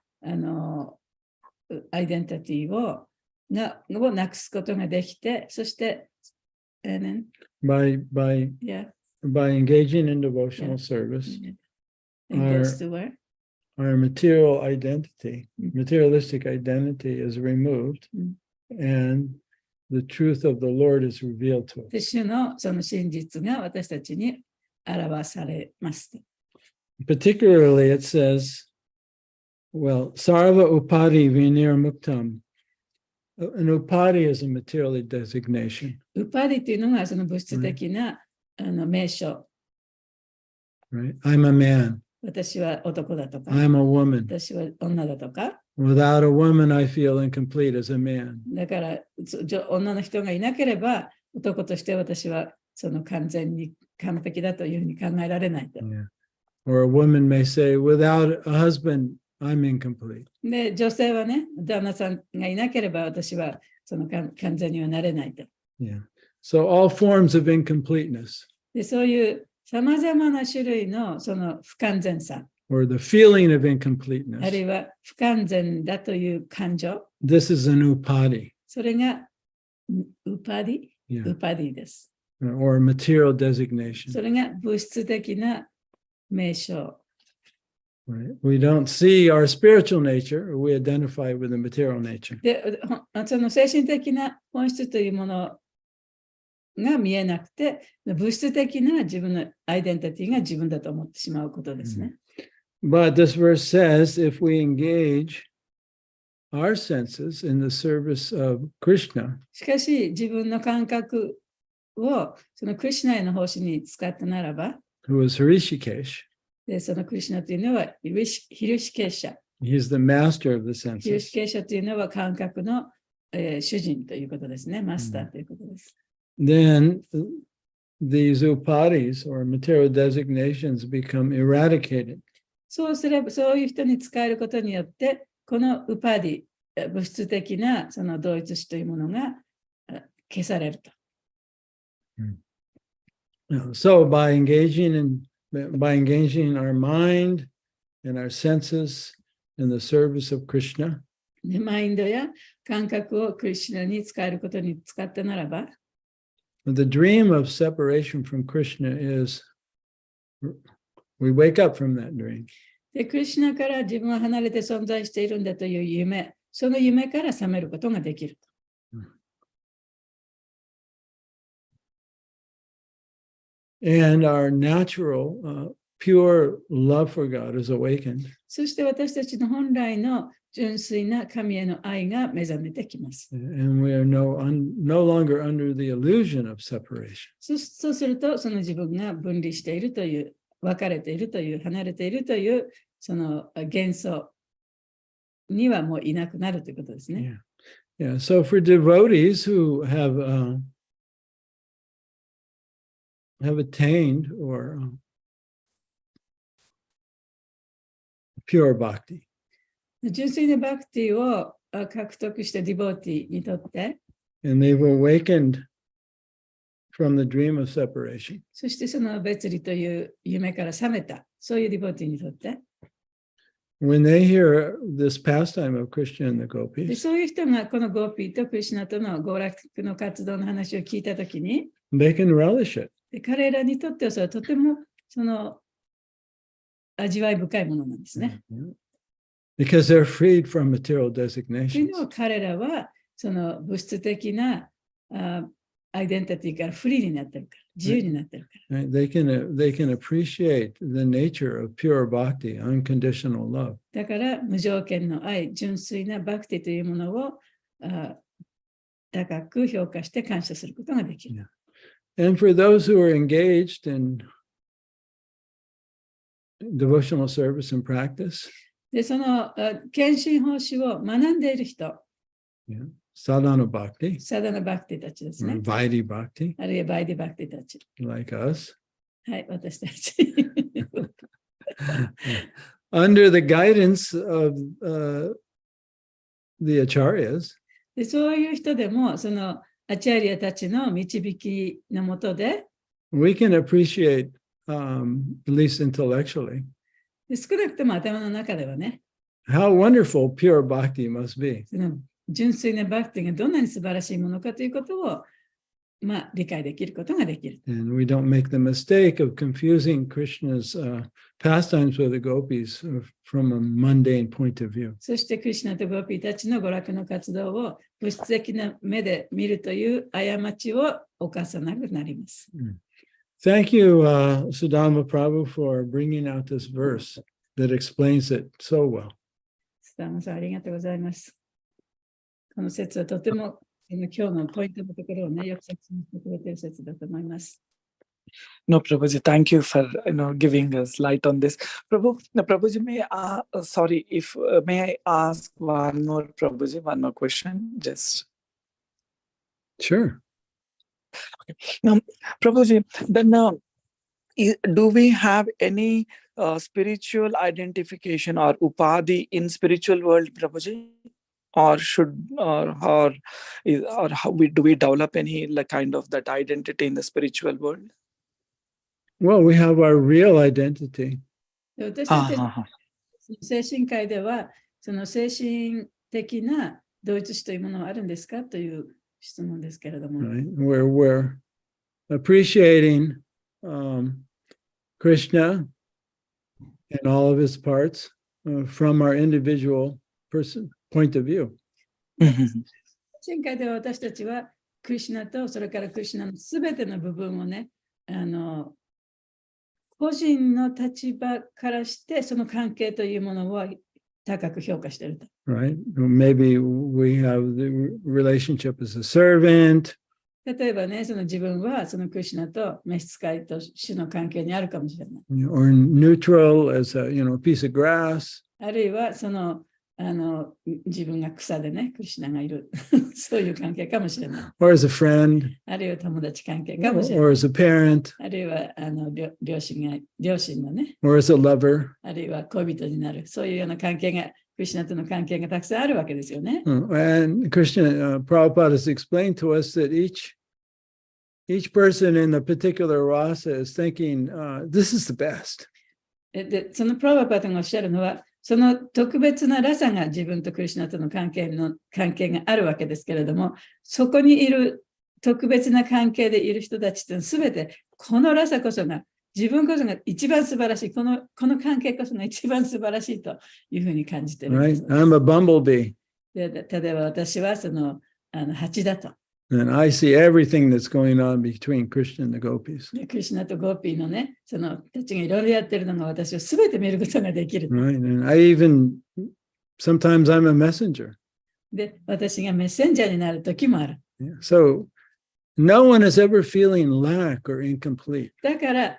アイデンティティをなくすことができて、そして、by engaging in devotional service, our material identity, materialistic identity is removed, and the truth of the Lord is revealed to us. 主のその真実が私たちに表されます。Particularly, it says, well, sarva upadi vinir muktam. An upadi is a material designation. ウパディというのがその物質的な名称。Right? I'm a man. 私は男だとか、 I'm a woman. 私は女だとか。Without a woman, I feel incomplete as a man. だから、女の人がいなければ、男として私はその完全に完璧だというふうに考えられないと。Yeah. Or a woman may say, without a husband, I'm incomplete. で、女性はね、旦那さんがいなければ私はその完全にはなれないと。Yeah. So all forms of incompleteness, で、そういうさまざまな種類のその不完全さ、 or the feeling of ある incompleteness, いは不完全だという感情、 this is an upadi, それがウパディ、 yeah, ウパディです。 or material designation. それが物質的な名称。 Right? We don't see our spiritual nature, we identify with the material nature. で、その精神的な本質というものが見えなくて、物質的な自分のアイデンティティが自分だと思ってしまうことですね。But this verse says if we engage our senses in the service of Krishna, しかし、自分の感覚をそのクリシュナへの奉仕に使ったならば、 who is Hrishikesh, でそのクリシュナというのはヒルシケーシャ。 he's the master of the ヒルシ senses. ケーシャというのは感覚の、主人ということですね。マスターということです。Then these upadis or material designations become eradicated. そうすれば、そういう人に使えることによって、このウパディ、物質的なその同一視というものが消されると。So by engaging our mind and our senses in the service of Krishna, でマインドや感覚をクリシュナに使えることに使ったならば、 the dream of separation from Krishna is we wake up from that dream. でクリシュナから自分は離れて存在しているんだという夢、その夢から覚めることができると。And our natural, pure love for God is awakened. そして私たちの本来の純粋な神への愛が目覚めてきます。 And we are no longer under the illusion of separation. そうすると、その自分が分離しているという、別れているという、離れているという、その幻想にはもういなくなるということですね。Yeah. So for devotees who have attained or pure bhakti, 純粋なバクティを獲得したディボーティにとって、 and they've awakened from the dream of separation, そしてその別離という夢から覚めた、そういうディボーティにとって、 when they hear this pastime of Krishna and the で gopis, そういう人がこのゴーピーとクリシュナとの娯楽の活動の話を聞いたときに、 they can relish it. で彼らにとってはそれはとてもその味わい深いものなんですね。 Because they're freed from material という designations. のは彼らはその物質的なアイデンティティからフリーになってるから、自由になってるか Right? They can appreciate the nature of pure bhakti, unconditional love. ら。だから無条件の愛、純粋なバクティというものを高く評価して感謝することができる。 And for those who are engaged in devotional service and practice, で、その献身奉仕を学んでいる人、 sadhana bhakti, サダナバクティたちです or ね。 vaidhi bhakti, あるいはバイディバクティたち。 like us, はい、私たち。 under the guidance of the acharyas, でそういう人でも、そのアチャリアたちの導きのもとで、 we can appreciate, at least intellectually, で少なくとも頭の中ではね、 how wonderful pure bhakti must be. その純粋なバクティがどんなに素晴らしいものかということを、理解できることができる。 And we don't make the mistake of confusing Krishna's pastimes with the gopis from a mundane point of view. そしてクリシュナとゴーピーたちの娯楽の活動を物質的な目で見るという過ちを犯さなくなります。 Thank you, Sudama Prabhu, for bringing out this verse that explains it so well. スターマさん、ありがとうございます。この説はとても今日のポイントのところをね、よく説明してくれている説だと思います。 No, Prabhuji, thank you for giving us light on this. Prabhuji, may I ask one more, Prabhuji, one more question? Just Sure. Now, Prabhuji, then do we have any spiritual identification or upadhi in spiritual world, Prabhuji? Or how do we develop any like kind of that identity in the spiritual world? Well, we have our real identity. で私たち精神科医では、その精神的な同一視というものはあるんですかという質問ですけれども。Right? Where we're appreciating Krishna and all of his parts from our individual point of view. 精神科医では私たちはクリシュナとそれからクリシュナのすべての部分をね、個人の立場からしてその関係というものを高く評価していると。Right? Maybe we have the relationship as a servant. 例えばね、その自分はそのクリシュナと召使いと主の関係にあるかもしれない。Or neutral as a piece of grass. あるいはその自分が草でね、クリシュナがいるそういう関係かもしれない。Or as a friend. あるいは友達関係かもしれない。Or as a parent. あるいは両親のね。Or as a lover. あるいは恋人になる。そういうような関係が、クリシュナとの関係がたくさんあるわけですよね。And Krishna, Prabhupada has explained to us that each person in a particular rasa is thinking, this is the best. で、そのプラバパートがおっしゃるのは、その特別なラサが自分とクリシュナとの関係があるわけですけれども、そこにいる特別な関係でいる人たちってすべてこのラサこそが自分こそが一番素晴らしい、この関係こそが一番素晴らしいというふうに感じているんです。Right? I'm a bumblebee. で、例えば私はその蜂だと。And I see everything that's going on between Krishna and the gopis. で、クリシュナとゴーピーのね、そのたちがいろいろやってるのが私はすべて見ることができる。Right? And sometimes I'm a messenger. で、私がメッセンジャーになる時もある。So no one is ever feeling lack or incomplete. だから、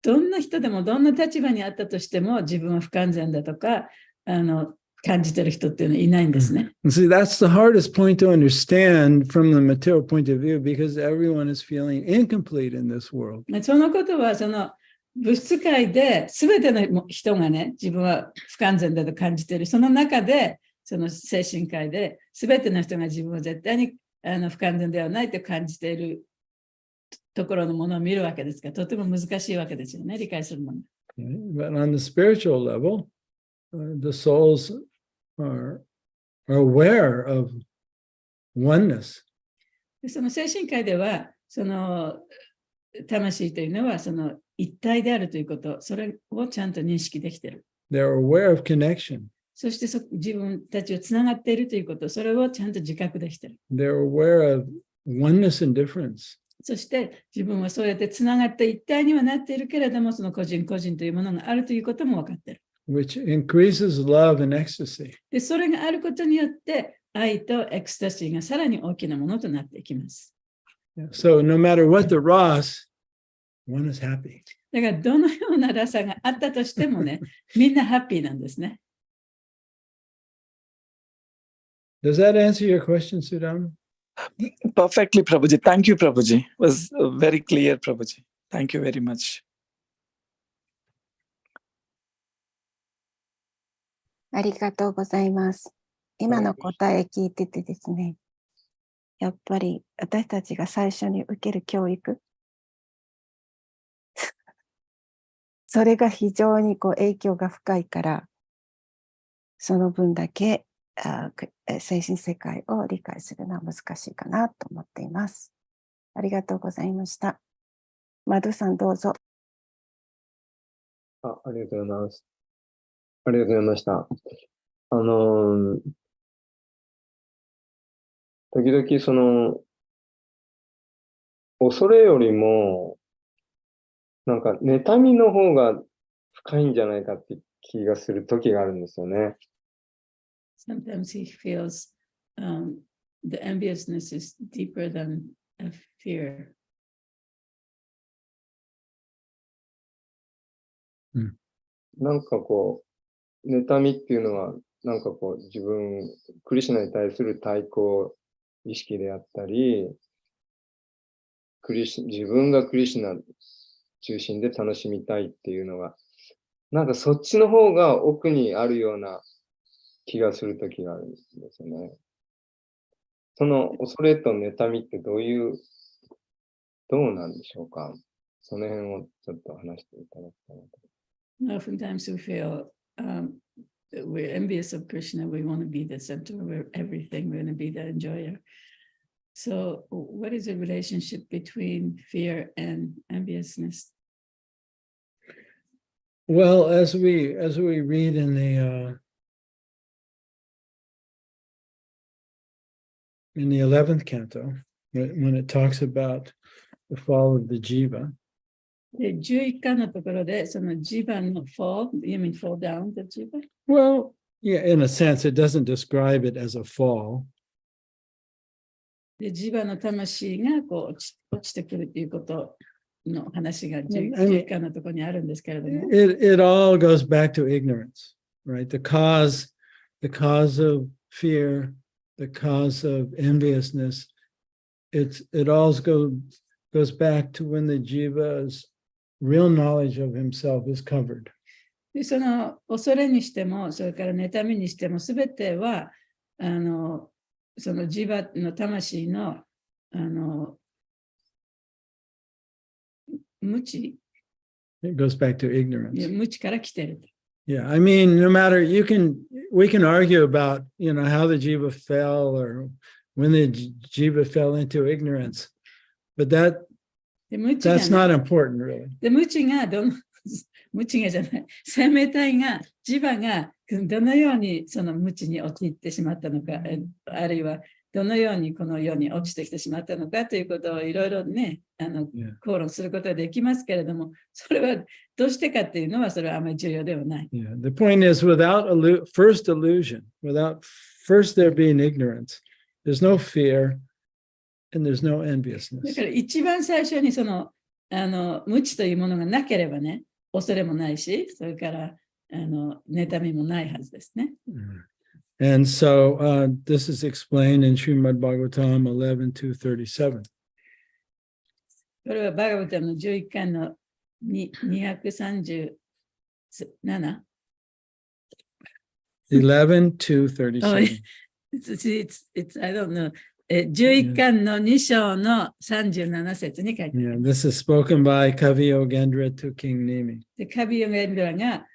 どんな人でもどんな立場にあったとしても自分は不完全だとか感じてる人っていうのはいないんですね。See, that's the hardest point to understand from the material point of view because everyone is feeling incomplete in this world. そのことはその物質界で全ての人がね、自分は不完全だと感じている。その中で、その精神界で全ての人が自分は絶対に不完全ではないと感じているところのものを見るわけですから、とても難しいわけですよね、理解するのが。But on the spiritual level, the souls are aware of oneness. その精神界では、その魂というのはその一体であるということ、それをちゃんと認識できている。They're aware of connection. そして自分たちをつながっているということ、それをちゃんと自覚できている。They're aware of oneness and difference. そして自分はそうやってつながって一体にはなっているけれども、その個人個人というものがあるということも分かっている。Which increases love and ecstasy. で、それがあることによって、愛とエクスタシーがさらに大きなものとなっていきます。So no matter what the Ras, one is happy. だからどのようなラサがあったとしてもね、みんなハッピーなんですね。Does that answer your question, Sudam? Perfectly, Prabhuji. Thank you, Prabhuji. It was very clear, Prabhuji. Thank you very much. ありがとうございます。今の答え聞いててですね、やっぱり私たちが最初に受ける教育、それが非常に影響が深いから、その分だけ精神世界を理解するのは難しいかなと思っています。ありがとうございました。マドさんどうぞ。ありがとうございます。ありがとうございました。時々恐れよりも、なんか妬みの方が深いんじゃないかって気がする時があるんですよね。Sometimes he feels the enviousness is deeper than a fear. なんか妬みっていうのは、なんか自分、クリシュナに対する対抗意識であったり、自分がクリシュナ中心で楽しみたいっていうのが、なんかそっちの方が奥にあるような気がするときがあるんですよね。その恐れと妬みってどうなんでしょうか。その辺をちょっと話していただきたいなと。Oftentimes we feel that we're envious of Krishna. We want to be the center of everything. We want to be the enjoyer. So, what is the relationship between fear and enviousness? Well, as we read in the 11th canto, when it talks about the fall of the jiva. で、11巻のところで、そのジバの fall, you mean fall down the jiva? Well, yeah, in a sense, it doesn't describe it as a fall. で、ジバの魂がこう落ちてくるということの話が11巻のところにあるんですけれども。It all goes back to ignorance, right? The cause of fear, the cause of enviousness, it all goes back to when the jiva's real knowledge of himself is covered. で、その恐れにしても、それから妬みにしても、すべてはそのジバの魂の無知。It goes back to ignorance. 無知から来てる。Yeah, I mean, no matter we can argue about, how the jiva fell or when the jiva fell into ignorance, but that's not important, really. で、無知がじゃない、生命体が、ジバがどのようにその無知に陥ってしまったのか、あるいはどのようにこの世に落ちてきてしまったのかということをいろいろね、口論することはできますけれども、それはどうしてかっていうのは、それはあまり重要ではない。Yeah, the point is, without first illusion, without first there being ignorance, there's no fear and there's no だ enviousness. から一番最初にその無知というものがなければね、恐れもないし、それから妬みもないはずですね。And so this is explained in Srimad Bhagavatam 11:237. これはバガバタムの11巻の237。11:237. It's I don't know. 11巻の2章の37節に書いてあり Yeah, ます。 this is spoken by Kavi Yogendra to King Nimi. で、カビヨゲンドラが、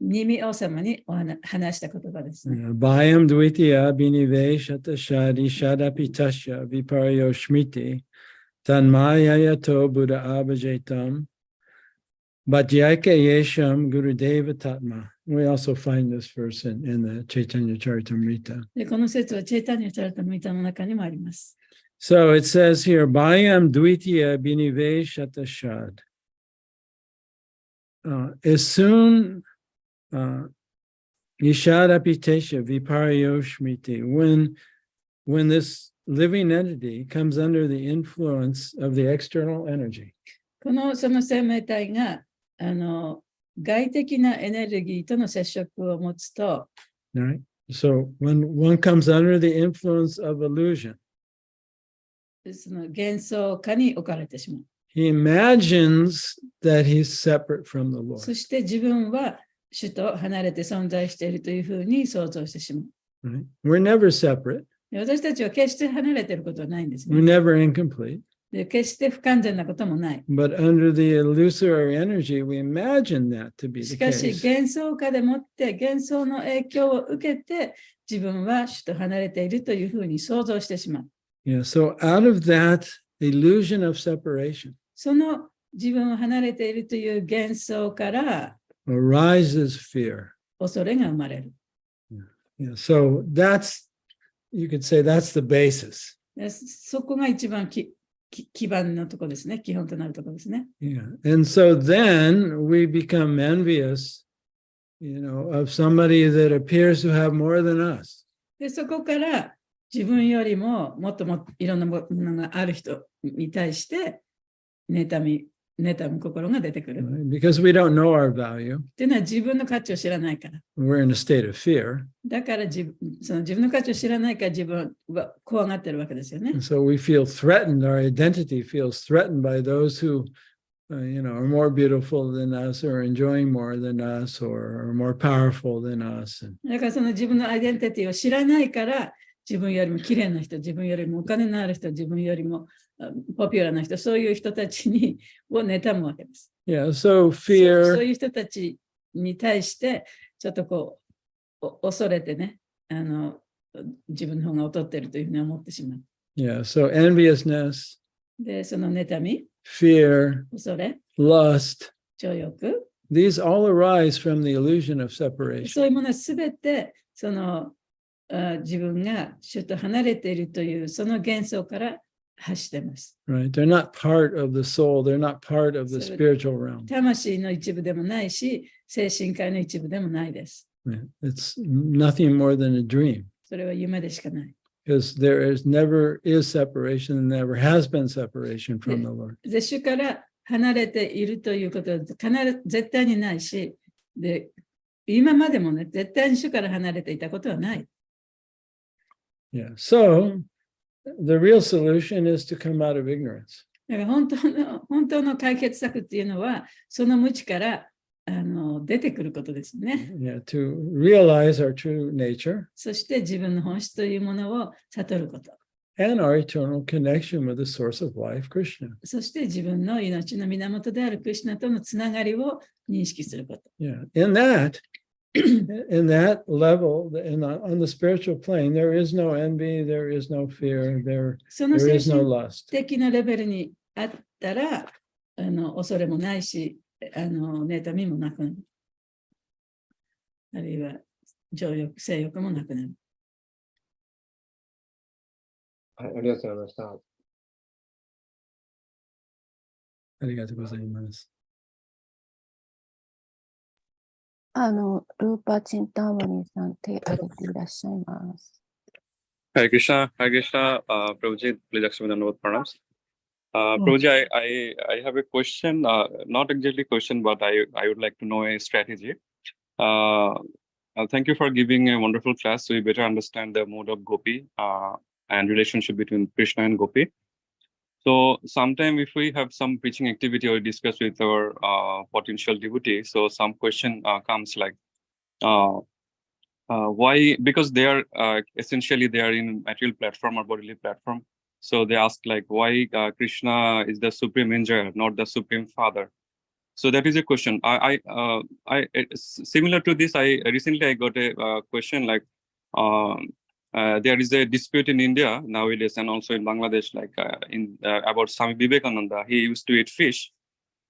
ニミ王様に話した言葉ですね。Bhayam dvitiya biniveshata shadi shadapitasya viparyo shmiti tanmayayato buddha abhajetam bhajyaka yesham gurudeva tatma. We also find this verse in the Chaitanya Charitamrita. で、この説はチェイタニャチャラタムリタの中にもあります。So it says here, Bhayam dvitiya biniveshata shad. As soon Nishadapitesha viparyo shmiti, when this living entity comes under the influence of the external energy. その生命体が外的なエネルギーとの接触を持つと、Right? So when one comes under the influence of illusion, その幻想化に置かれてしまう。he imagines that he's separate from the Lord. そして自分は主と離れて存在しているというふうに想像してしまう。Right? We're never separate. で、私たちは決して離れていることはないんですね。 We're never incomplete. で、決して不完全なこともない。 But under the illusory energy, we imagine that to be し the かし、 case. 幻想化でもって幻想の影響を受けて自分は主と離れているというふうに想像してしまう。Yeah. So out of that illusion of separation その自分を離れているという幻想から arises fear. 恐れが生まれる。Yeah. So you could say that's the basis. で、そこが一番基盤のところですね。基本となるところですね。Yeah. And so then we become envious, of somebody that appears to have more than us. で、そこから自分よりももっともいろんなものがある人に対して妬み妬む心が出てくる。 because we don't know our value. っていうのは自分の価値を知らないから。We're in a state of fear. だからその自分の価値を知らないから自分は怖がってるわけですよね。 And so we feel threatened, our identity feels threatened by those who, are more beautiful than us or enjoying more than us or are more powerful than us. だからその自分のアイデンティティを知らないから、自分よりも綺麗な人、自分よりもお金のある人、自分よりもポピュラーな人、そういう人たちを妬むわけです。Yeah, so そう fear, いう人たちに対して、ちょっと恐れてね、自分の方が劣っているというふうに思ってしまう。yeah, so enviousness, で、その妬み、 fear, 恐れ、 lust, 情欲、 these all arise from the illusion of そう separation. いうものはすべて、自分が主と離れているという、その幻想から発しています。 Right? They're not part of the soul, they're not part of the So- spiritual realm. 魂の一部でもないし、精神界の一部でもないです。 Right? It's nothing more than a dream. それは夢でしかない。 Because there never is separation and never has been separation from the Lord. で、主から離れているということは絶対にないし、で、今までもね、絶対に主から離れていたことはない。 Yeah. So the real solution is to come out of ignorance. だから本当の解決策っていうのは、その無知から出てくることですね。 Yeah, to realize our true nature そして自分の本質というものを悟ること。 and our eternal connection with the source of life, Krishna. そして自分の命の源であるクリシュナとのつながりを認識すること。 Yeah. In that level, on the spiritual plane, there is no envy, there is no fear, there その精 is no 神 lust. 的なレベルにあったら、恐れもないし、妬みもなくなる。あるいは、情欲、性欲もなくなる。はい、ありがとうございました。ありがとうございます。ルーパーチンターマニーさん、手挙げていらっしゃいます。Hare Krishna, Prabhuji, please accept the Navad pranams. Prabhuji, I have a question, not exactly question, but I would like to know a strategy. Thank you for giving a wonderful class so we better understand the mode of Gopi and relationship between Krishna and Gopi. So sometime if we have some preaching activity or discuss with our potential devotee, so some question comes like, why? Because they are essentially they are in material platform or bodily platform. So they ask like, why Krishna is the supreme enjoyer, not the supreme father? So that is a question. I similar to this. Recently I got a question like, there is a dispute in India nowadays and also in Bangladesh, like about Swami Vivekananda. He used to eat fish.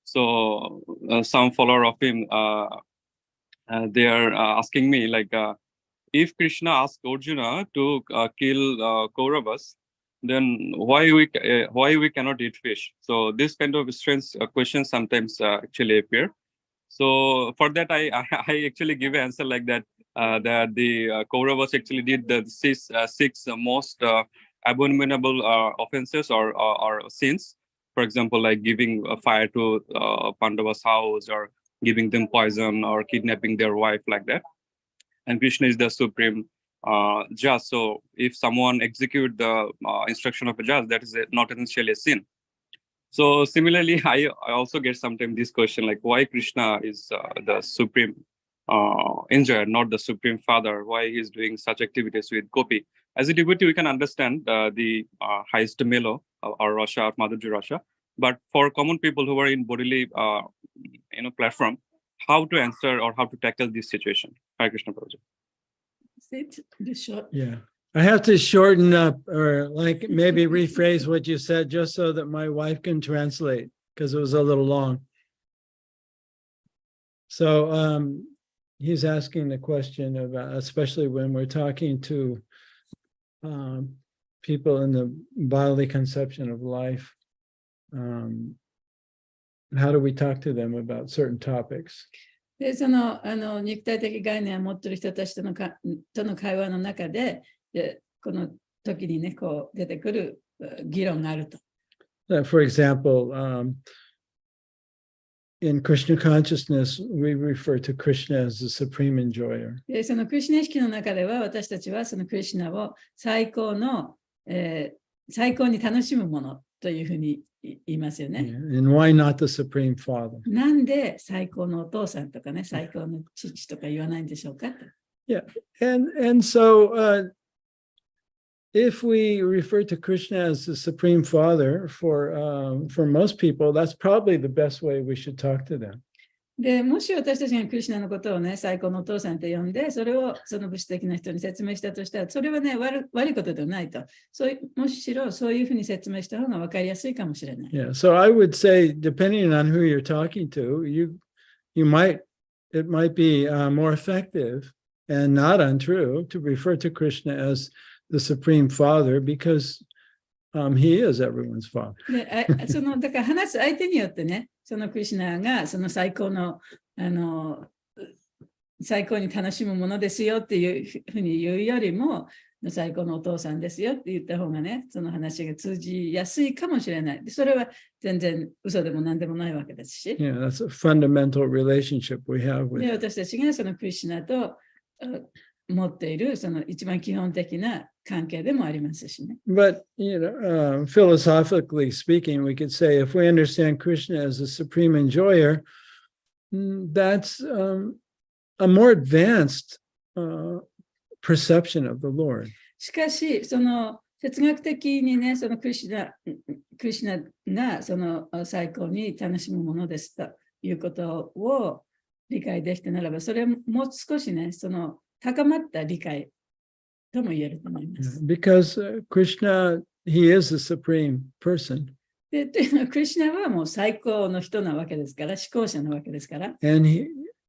So some follower of him, they are asking me like, if Krishna asked Arjuna to kill Kauravas, then why we cannot eat fish? So this kind of strange questions sometimes actually appear. So for that, I actually give an answer like that. That the Kauravas actually did the six most abominable offenses or sins. For example, like giving fire to Pandava's house, or giving them poison, or kidnapping their wife, like that. And Krishna is the supreme judge. So if someone execute the instruction of a judge, that is not essentially a sin. So similarly, I also get sometimes this question like, why Krishna is the supreme enjoyer, not the supreme father? Why he is doing such activities with Gopi? As a devotee, we can understand the highest melo or Rasha or Madhurya Rasha. But for common people who are in bodily platform, how to answer or how to tackle this situation? Hare Krishna Prabhuji. Yeah. I have to shorten up or like maybe rephrase what you said just so that my wife can translate because it was a little long. So he's asking the question about, especially when we're talking to people in the bodily conception of life, how do we talk to them about certain topics? で、その肉体的概念を持っている人たちとの会話の中で、この時にね、こう出てくる議論があると。For example, in Krishna consciousness, we refer to Krishna as the supreme enjoyer. でそのクリシュナ意識の中では私たちはそのクリシュナを最高に楽しむものというふうに言いますよ Yeah. ね。 And why not the supreme father? なんで最高のお父さんとかね、最高の父とか言わないんでしょうかと。 And so if we refer to Krishna as the supreme father for most people, that's probably the best way we should talk to them. でもし私たちがクリシュナのことをね、最高のお父さんと呼んで、それをその物質的な人に説明したとしたら、それはね、悪いことではないと。むしろそういうふうに説明した方が分かりやすいかもしれない。Yeah. So I would say, depending on who you're talking to, it might be more effective and not untrue to refer to Krishna as the supreme father because he is everyone's father. でだから話す相手によってね、そのクリシュナがその最高に楽しむものですよっていうふうに言うよりも、最高のお父さんですよって言った方がね、その話が通じやすいかもしれない。でそれは全然嘘でも何でもないわけですし。Yeah, that's a fundamental relationship we have with で私たちがそのクリシュナと持っているその一番基本的な関係でもありますしね。But, philosophically speaking, we could say if we understand Krishna as the supreme enjoyer, that's a more advanced perception of the Lord. しかし、その哲学的にね、そのクリシュナがその最高に楽しむものですということを理解できたならば、それももう少しね、その高まった理解とも言えると思います。Because Krishna, he is the supreme person. でというのは、クリシュナはもう最高の人なわけですから、至高者なわけですから。And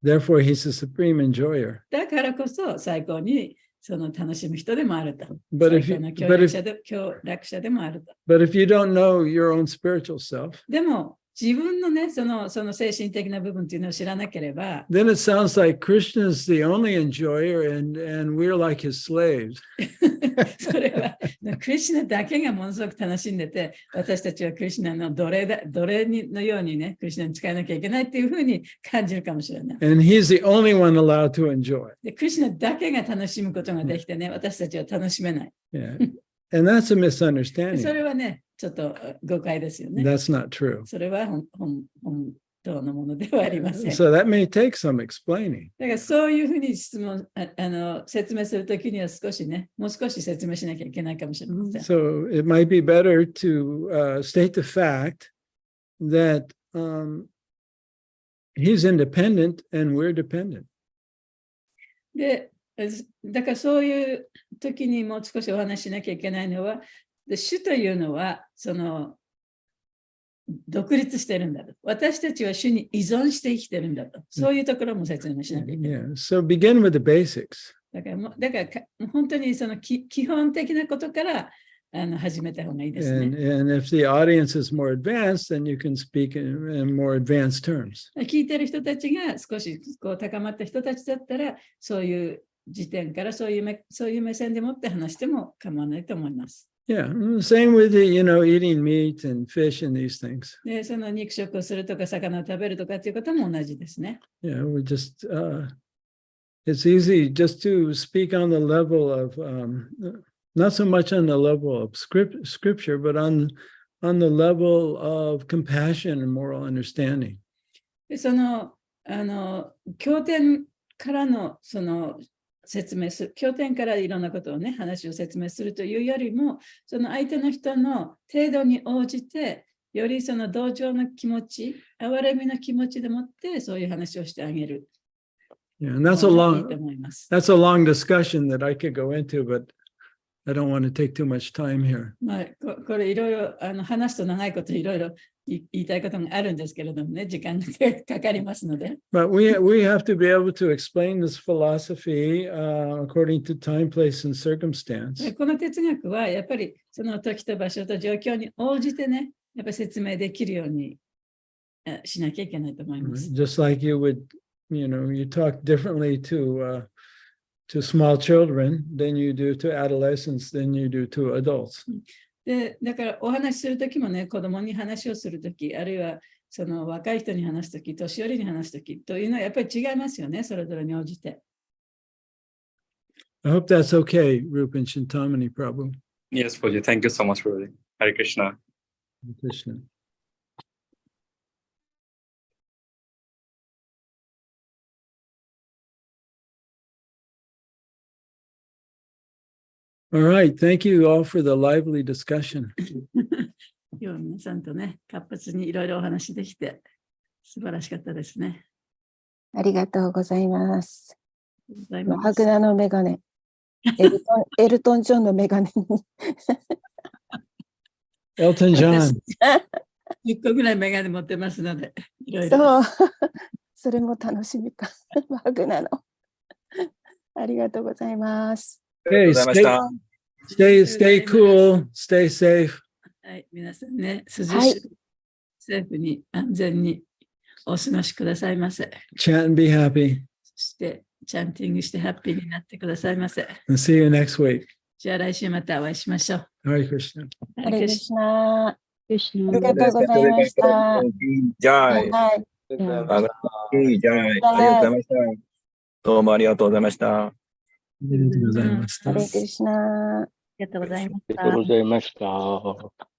therefore, he's the supreme enjoyer. だからこそ最高にその楽しむ人でもあると。 But 最 if 高 you, の but 協楽者でもあると。 if you don't know your own spiritual self, でも自分のね、その精神的な部分っていうのを知らなければ、then it sounds like Krishna is the only enjoyer and we're like his slaves. それはクリシュナだけがものすごく楽しんでて、私たちはクリシュナの奴隷のようにね、クリシュナに使わなきゃいけないっていうふうに感じるかもしれない。 And he's the only one allowed to enjoy. でクリシュナだけが楽しむことができてね、私たちは楽しめない。Yeah. And that's a そ misunderstanding. れはね、ちょっと誤解ですよね。 That's not true. それは本当のものではありません。 So that may take some explaining. だからそういうふうに説明するときにはもう少し説明しなきゃいけないかもしれません。 So it might be better to state the fact that he's independent and we're dependent. で、だからそういうときにもう少しお話ししなきゃいけないのは、主というのはその独立してるんだと。私たちは主に依存して生きてるんだと。そういうところも説明しなきゃいけない。 Yeah. So begin with the basics. だから本当にその基本的なことから始めた方がいいですね。 And if the audience is more advanced, then you can speak in more advanced terms. 聞いてる人たちが少しこう高まった人たちだったら、そういう時点からそういう目線でもって話しても構わないと思います。 Yeah. Same with eating meat and fish and these things. で、その肉食をするとか魚を食べるとかっていうことも同じですね。Yeah. It's easy just to speak on the level of, not so much on the level of scripture, but on the level of compassion and moral understanding. でその経典からの経典からいろんなことをね、話を説明するというよりも、その相手の人の程度に応じて、よりその同情の気持ち、憐れみの気持ちでもって、そういう話をしてあげる。Yeah, and that's a long discussion that I could go into, but I don't want to take too much time here. まあ、これいろいろ話すと長いこといろいろ言いたいことがあるんですけれどもね、時間がかかりますので。But we have to be able to explain this philosophy according to time, place, and circumstance. この哲学はやっぱりその時と場所と状況に応じてね、やっぱり説明できるようにしなきゃいけないと思います。Just like you would, you talk differently to small children than you do to adolescents, than you do to adults. でだからお話しするときもね、子供に話をするとき、あるいはその若い人に話すとき、年寄りに話すときというのはやっぱり違いますよね、それぞれに応じて。I hope that's okay, Rupan Chintamani Prabhu. Yes, Prabhuji. Thank you so much, Prabhuji. Hare Krishna. Krishna. All right, thank you all for the lively discussion. 今日皆さんとね、活発にいろいろお話できて、素晴らしかったですね。ありがとうございます。ありがとうございます。ハグナのメガネ、エルトン・ジョンのメガネに。Elton John. 10個ぐらいメガネ持ってますので、いろいろ。そう、それも楽しみか。ハグナの。ありがとうございます。Hey, stay cool, stay safe. はい、皆さんね、涼しく、はいセーフに安全にお過ごしくださいませ。 Chant and be happy. そして、チャンティングしてハッピーになってくださいませ。 And see you next week. じゃあ来週またお会いしましょう。 Hare Krishna. ハレクリシナ。あクリシナりがとうございました。じゃあ、はい。いいじゃあ、ありがとうございました。どうもありがとうございました。ありがとうございました。ハレクリシナ。ありがとうございましありがたとうございました。